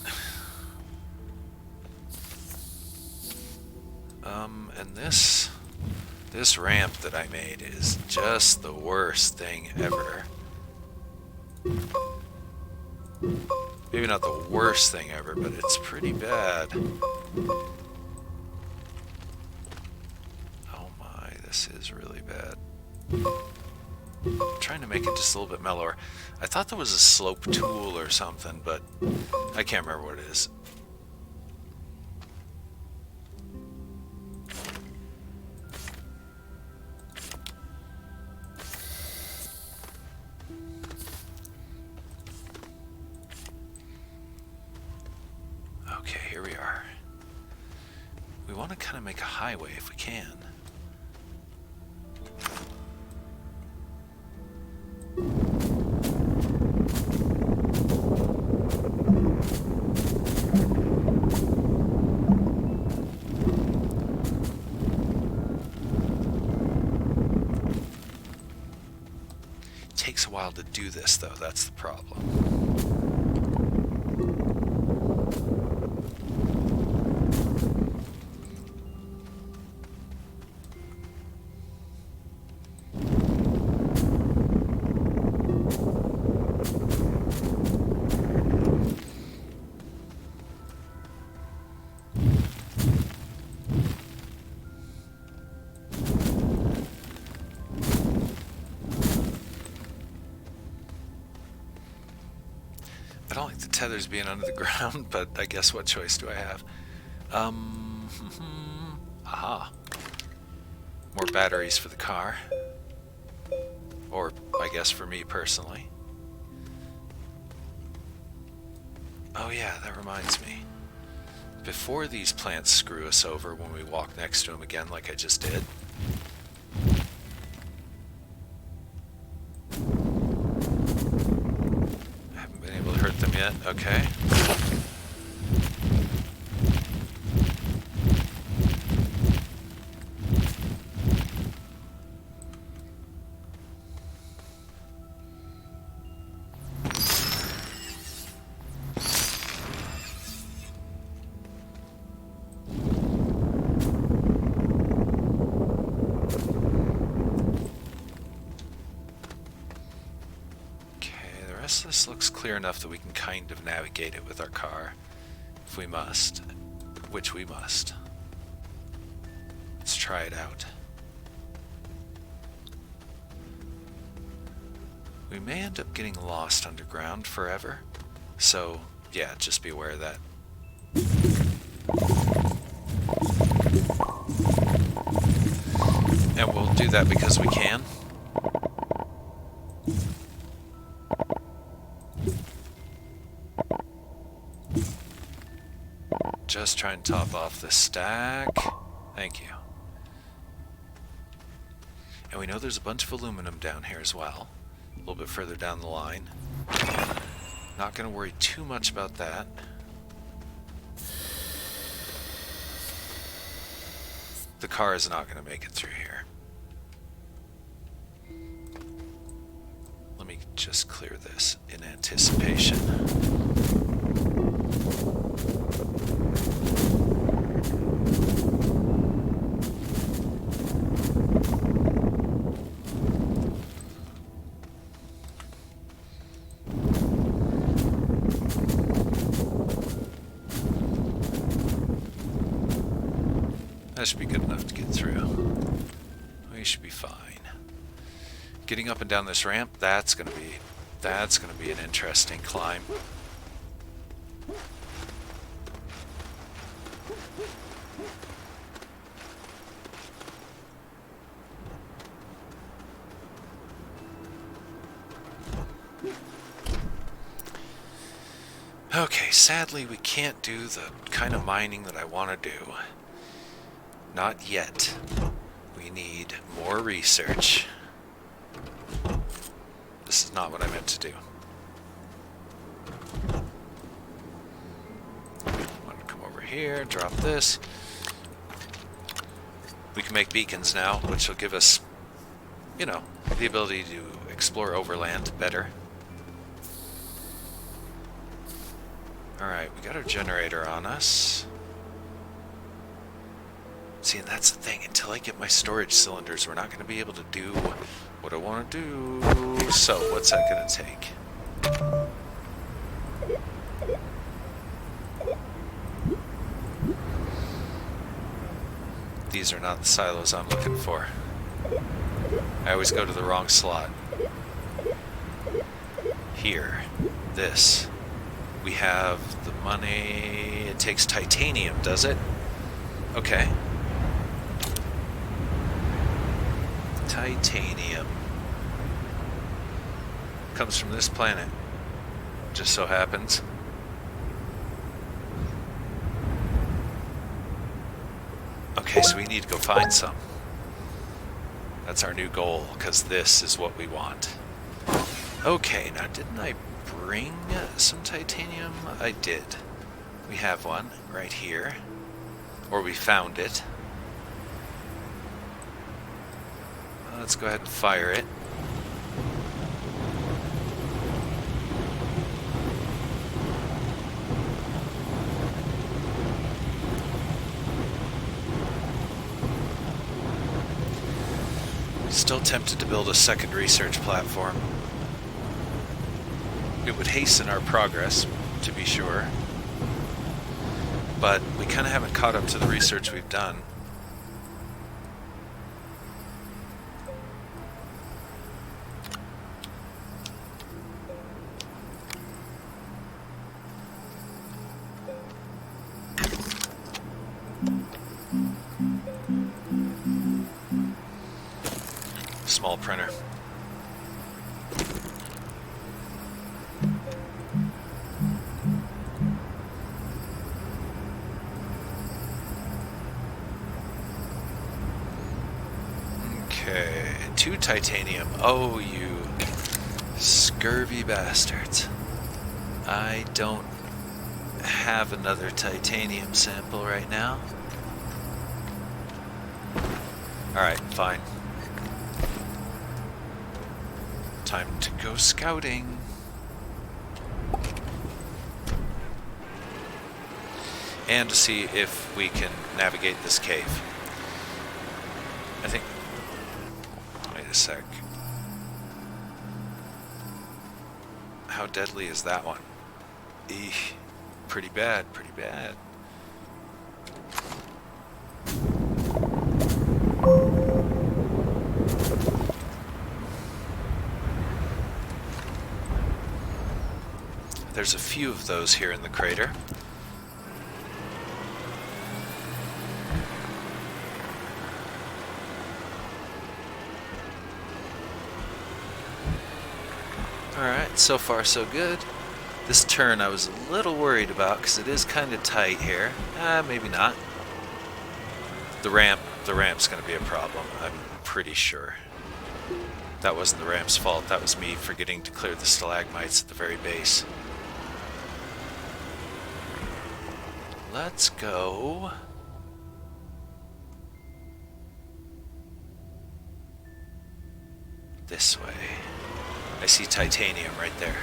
And this ramp that I made is just the worst thing ever. Maybe not the worst thing ever, but it's pretty bad. Oh my, this is really bad. I'm trying to make it just a little bit mellower. I thought there was a slope tool or something, but I can't remember what it is. Okay, here we are. We want to kind of make a highway if we can. takes a while to do this, though. That's the problem. I don't like the tethers being under the ground, but I guess what choice do I have? Aha. More batteries for the car. Or, I guess, for me personally. Oh yeah, that reminds me. Before these plants screw us over when we walk next to them again like I just did, yet. Okay. This looks clear enough that we can kind of navigate it with our car, if we must, which we must. Let's try it out. We may end up getting lost underground forever, so yeah, just be aware of that. And we'll do that because we can. Just try and top off the stack. Thank you. And we know there's a bunch of aluminum down here as well. A little bit further down the line. Not going to worry too much about that. The car is not going to make it through here. Let me just clear this in anticipation. That should be good enough to get through. We should be fine. Getting up and down this ramp, that's gonna be an interesting climb. Okay, sadly we can't do the kind of mining that I want to do. Not yet. We need more research. This is not what I meant to do. I'm gonna come over here, drop this. We can make beacons now, which will give us, you know, the ability to explore overland better. Alright, we got our generator on us. See, and that's the thing. Until I get my storage cylinders, we're not going to be able to do what I want to do. So, what's that going to take? These are not the silos I'm looking for. I always go to the wrong slot. Here. This. We have the money. It takes titanium, does it? Okay. Titanium. Comes from this planet. Just so happens. Okay, so we need to go find some. That's our new goal, because this is what we want. Okay, now didn't I bring some titanium? I did. We have one right here. Or we found it. Let's go ahead and fire it. still tempted to build a second research platform. It would hasten our progress, to be sure. But we kind of haven't caught up to the research we've done. Small printer. Okay, 2 titanium. Oh, you scurvy bastards. I don't have another titanium sample right now. Alright, fine. Time to go scouting. And to see if we can navigate this cave. I think... Wait a sec. How deadly is that one? Eesh. Pretty bad, pretty bad. There's a few of those here in the crater. Alright, so far so good. This turn I was a little worried about because it is kind of tight here. Maybe not. The ramp's going to be a problem, I'm pretty sure. That wasn't the ramp's fault, that was me forgetting to clear the stalagmites at the very base. Let's go. This way. I see titanium right there.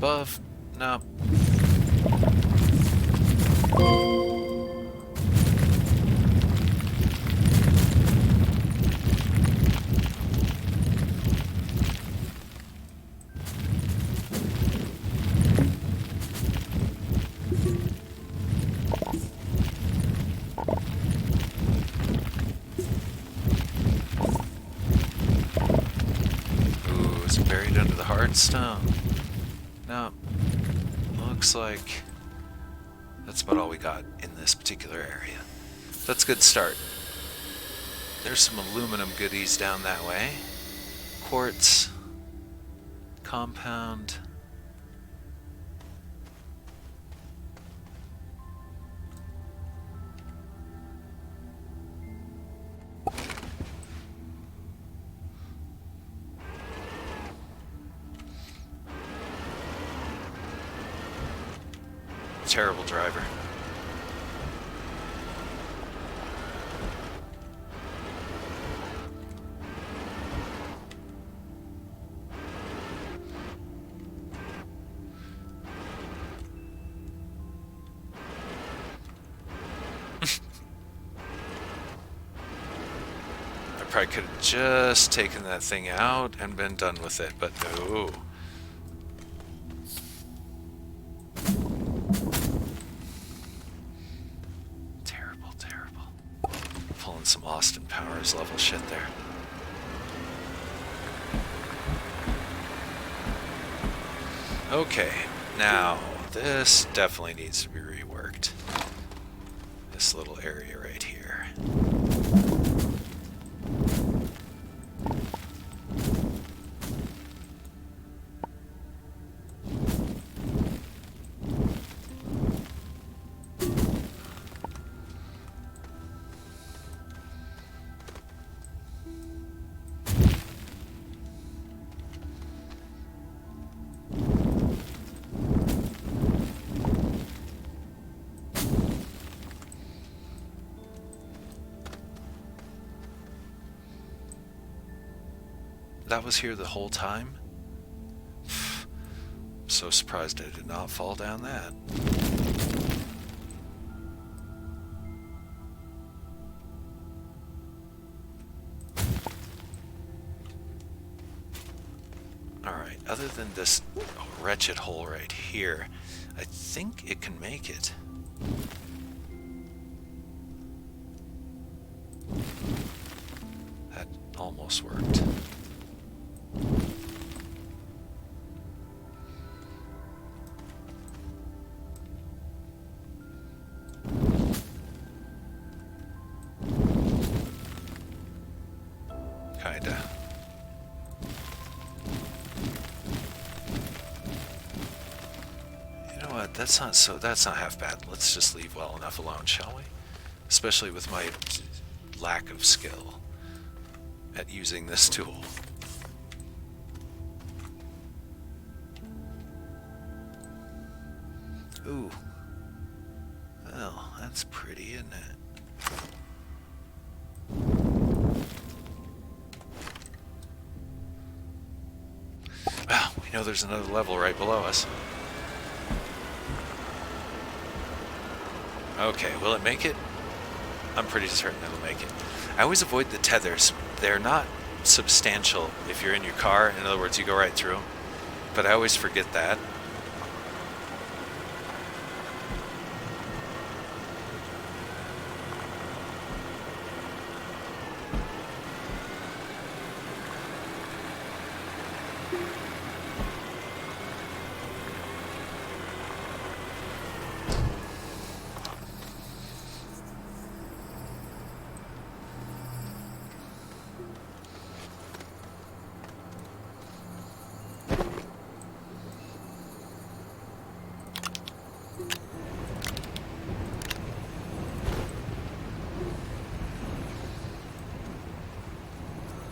Above? No. Ooh, is it buried under the hard stone? No, looks like that's about all we got in this particular area. That's a good start. There's some aluminum goodies down that way. Quartz, compound. Terrible driver. I probably could have just taken that thing out and been done with it, but no. Some Austin Powers level shit there. Okay, now this definitely needs to be reworked. This little area right here. That was here the whole time? I'm so surprised I did not fall down that. Alright, other than this wretched hole right here, I think it can make it. That almost worked. Kinda. You know what? That's not half bad. Let's just leave well enough alone, shall we? Especially with my lack of skill at using this tool. Ooh. Well, that's pretty, isn't it? Well, we know there's another level right below us. Okay, will it make it? I'm pretty certain it'll make it. I always avoid the tethers. They're not substantial if you're in your car. In other words, you go right through them. But I always forget that.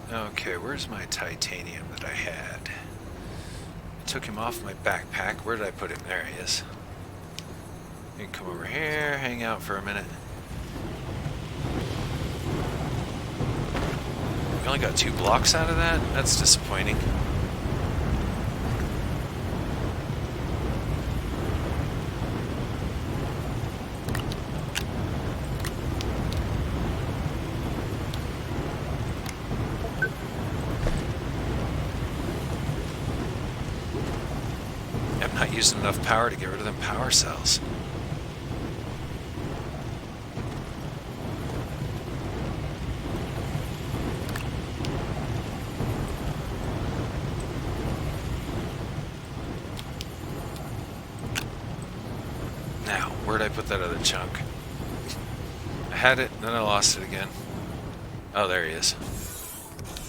Okay, where's my titanium that I had? I took him off my backpack. Where did I put him? There he is. You can come over here, hang out for a minute. We only got 2 blocks out of that? That's disappointing. Not using enough power to get rid of them power cells. Now, where'd I put that other chunk? I had it, then I lost it again. Oh, there he is.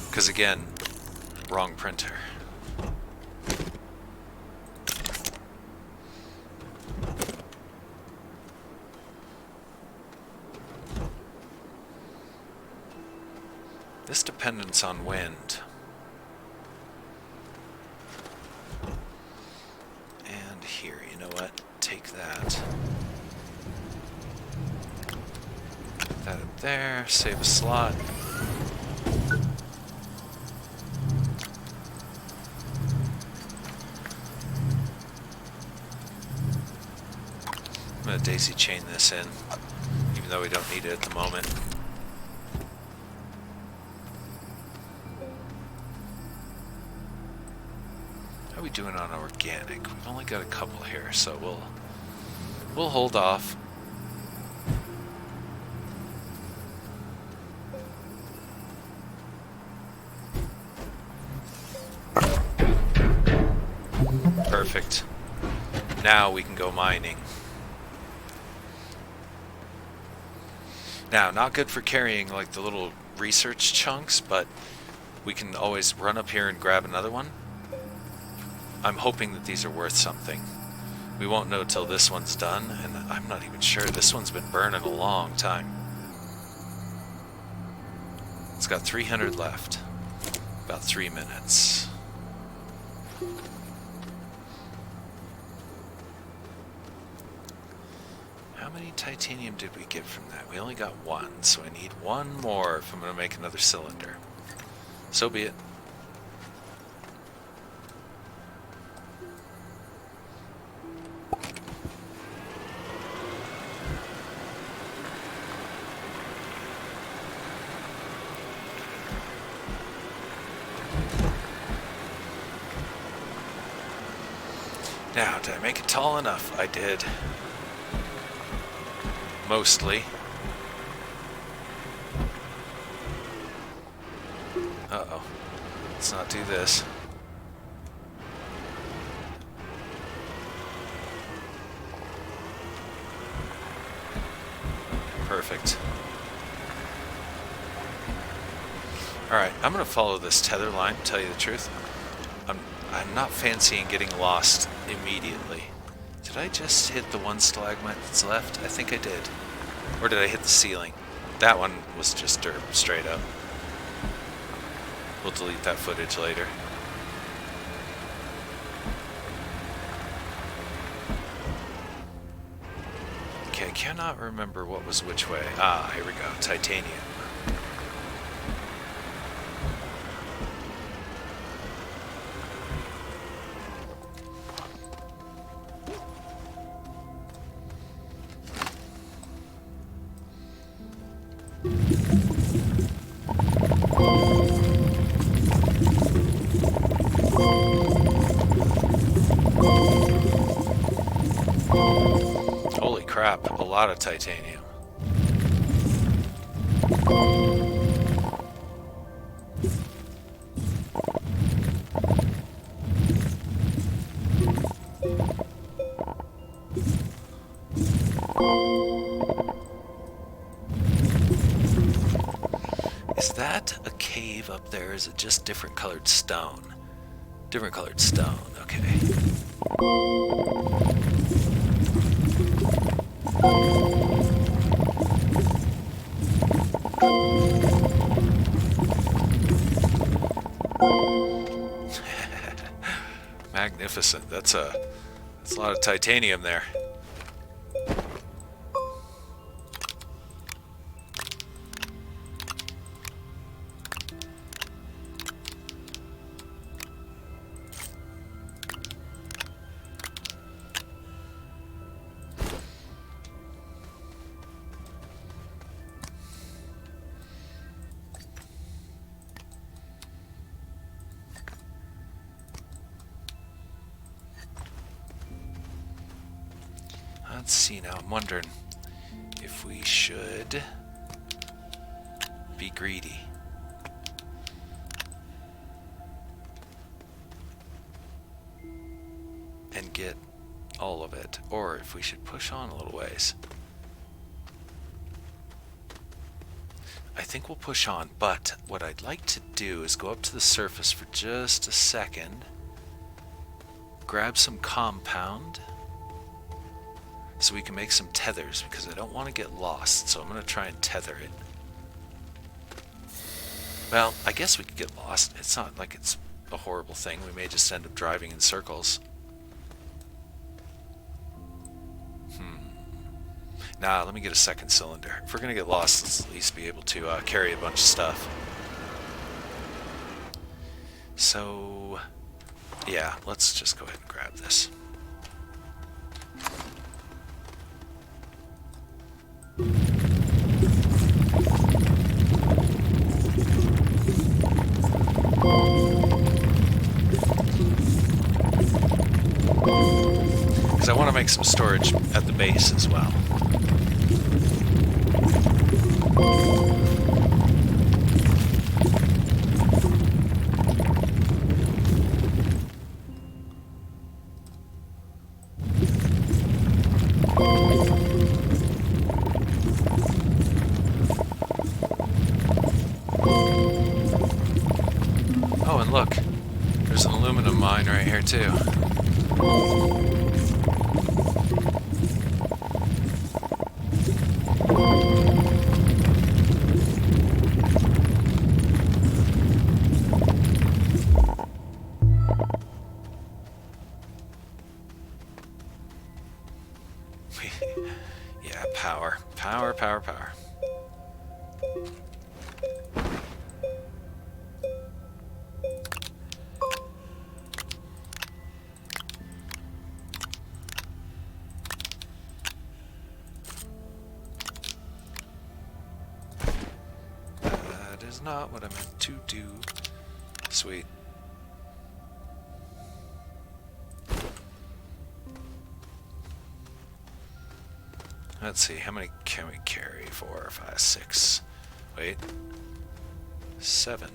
Because again, wrong printer. This dependence on wind. And here, you know what? Take that. Put that up there, save a slot. I'm gonna daisy chain this in, even though we don't need it at the moment. How are we doing on organic? We've only got a couple here, so we'll hold off. Perfect. Now we can go mining. Now, not good for carrying like the little research chunks, but we can always run up here and grab another one. I'm hoping that these are worth something. We won't know till this one's done, and I'm not even sure. This one's been burning a long time. It's got 300 left. About 3 minutes. How many titanium did we get from that? We only got 1, so I need 1 more if I'm going to make another cylinder. So be it. Now, did I make it tall enough? I did. Mostly. Uh-oh. Let's not do this. Perfect. Alright, I'm going to follow this tether line, to tell you the truth. I'm not fancying getting lost immediately. Did I just hit the one stalagmite that's left? I think I did. Or did I hit the ceiling? That one was just dirt, straight up. We'll delete that footage later. Okay, I cannot remember what was which way. Ah, here we go. Titanium. Holy crap, a lot of titanium. Is that a cave up there? Is it just different colored stone? Different colored stone, okay. Magnificent. That's a lot of titanium there. Let's see now, I'm wondering if we should be greedy. And get all of it, or if we should push on a little ways. I think we'll push on, but what I'd like to do is go up to the surface for just a second, grab some compound, so we can make some tethers, because I don't want to get lost, so I'm going to try and tether it. Well, I guess we could get lost. It's not like it's a horrible thing. We may just end up driving in circles. Nah, let me get a second cylinder. If we're going to get lost, let's at least be able to carry a bunch of stuff. So, yeah, let's just go ahead and grab this. Because I want to make some storage at the base as well. Oh, and look, there's an aluminum mine right here too. Yeah, power. Power, power, power. That is not what I meant to do. Sweet. Let's see, how many can we carry? 4, 5, 6. Wait. 7.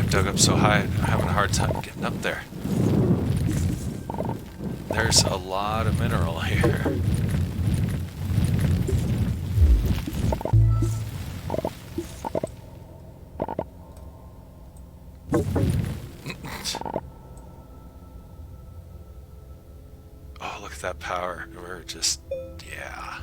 Dug up so high, I'm having a hard time getting up there. There's a lot of mineral here. Oh, look at that power. We're just, yeah.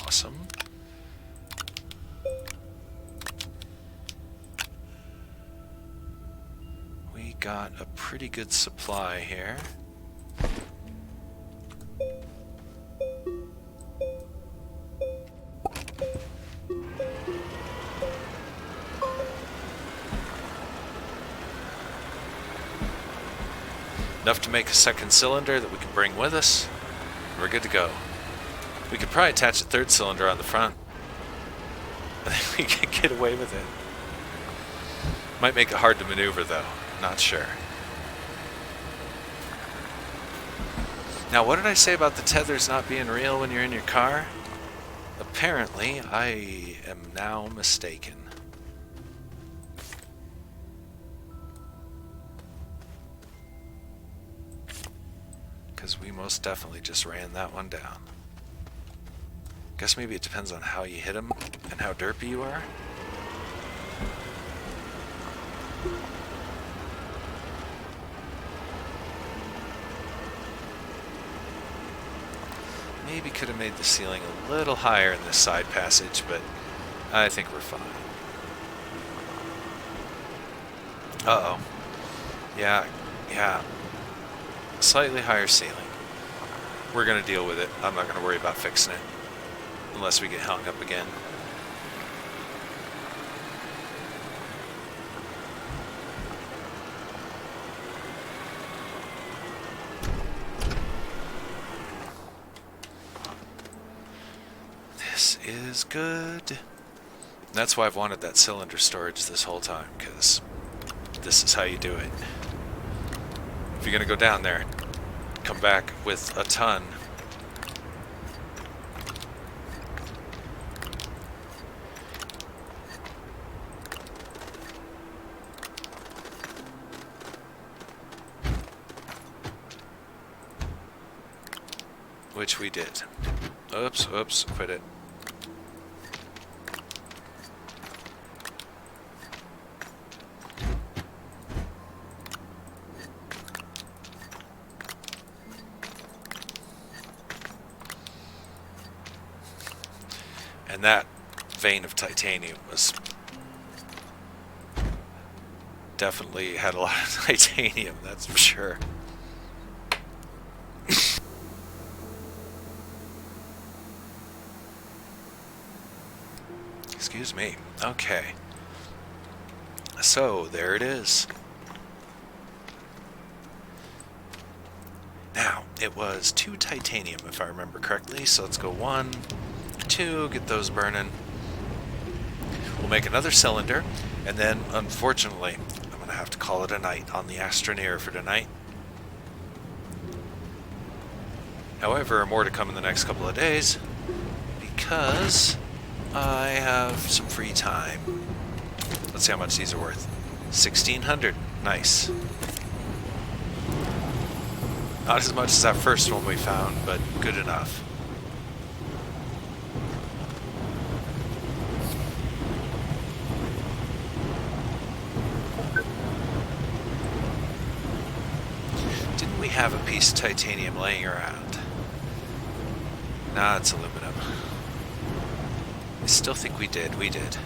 Awesome. We got a pretty good supply here. Enough to make a second cylinder that we can bring with us. We're good to go. We could probably attach a third cylinder on the front. I think we could get away with it. Might make it hard to maneuver though. Not sure. Now, what did I say about the tethers not being real when you're in your car? Apparently, I am now mistaken. Because we most definitely just ran that one down. Guess maybe it depends on how you hit them and how derpy you are. Maybe could have made the ceiling a little higher in this side passage, but I think we're fine. Uh-oh. Yeah. Slightly higher ceiling. We're going to deal with it. I'm not going to worry about fixing it. Unless we get hung up again. This is good. That's why I've wanted that cylinder storage this whole time, because this is how you do it. If you're going to go down there, come back with a ton. Which we did. Oops, quit it. And that vein of titanium was definitely had a lot of titanium, that's for sure. Excuse me. Okay. So, there it is. Now, it was 2 titanium, if I remember correctly. So let's go 1, 2, get those burning. We'll make another cylinder, and then, unfortunately, I'm going to have to call it a night on the Astroneer for tonight. However, more to come in the next couple of days, because I have some free time. Let's see how much these are worth. 1,600. Nice. Not as much as that first one we found, but good enough. Didn't we have a piece of titanium laying around? Nah, it's aluminum. I still think we did. We did.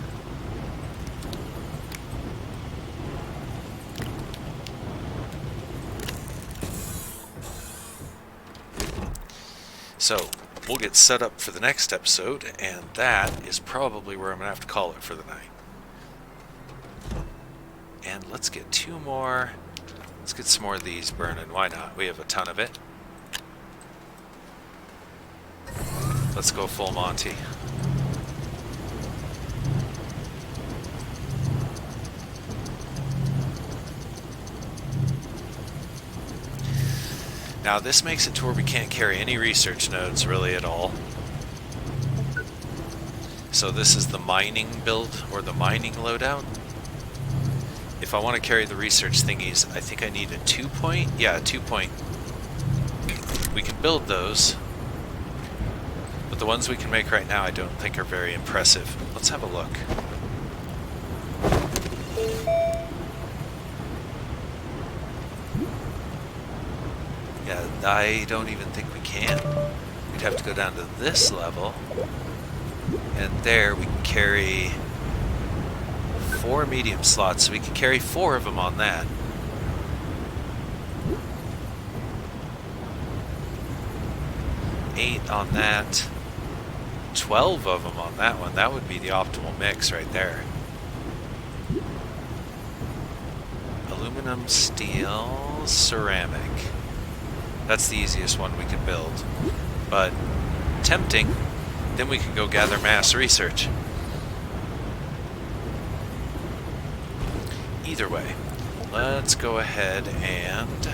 So, we'll get set up for the next episode, and that is probably where I'm going to have to call it for the night. And let's get two more. Let's get some more of these burning. Why not? We have a ton of it. Let's go full Monty. Now this makes it to where we can't carry any research nodes really at all. So this is the mining build, or the mining loadout. If I want to carry the research thingies, I think I need a 2-point. Yeah, a 2-point. We can build those. But the ones we can make right now I don't think are very impressive. Let's have a look. Yeah, I don't even think we can. We'd have to go down to this level. And there we can carry 4 medium slots. So we can carry 4 of them on that. Eight on that. 12 of them on that one. That would be the optimal mix right there. Aluminum, steel, ceramic. That's the easiest one we can build. But tempting, then we can go gather mass research. Either way, let's go ahead and...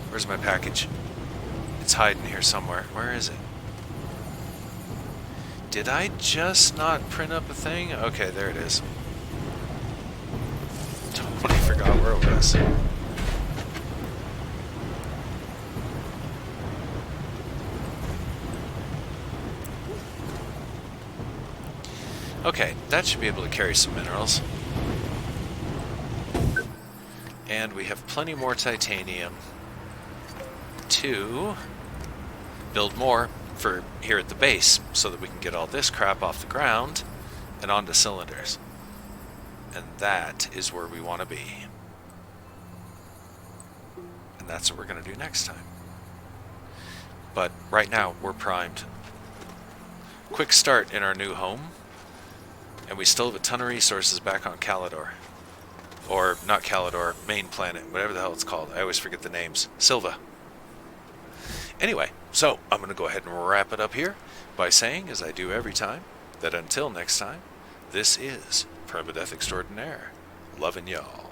Where's my package? It's hiding here somewhere. Where is it? Did I just not print up a thing? Okay, there it is. Totally forgot where it was. Okay, that should be able to carry some minerals. And we have plenty more titanium to build more for here at the base so that we can get all this crap off the ground and onto cylinders. And that is where we want to be. And that's what we're going to do next time. But right now, we're primed. Quick start in our new home. And we still have a ton of resources back on Calidor. Or, not Calidor, main planet, whatever the hell it's called. I always forget the names. Silva. Anyway, so I'm going to go ahead and wrap it up here by saying, as I do every time, that until next time, this is PermaDeath Extraordinaire. Loving y'all.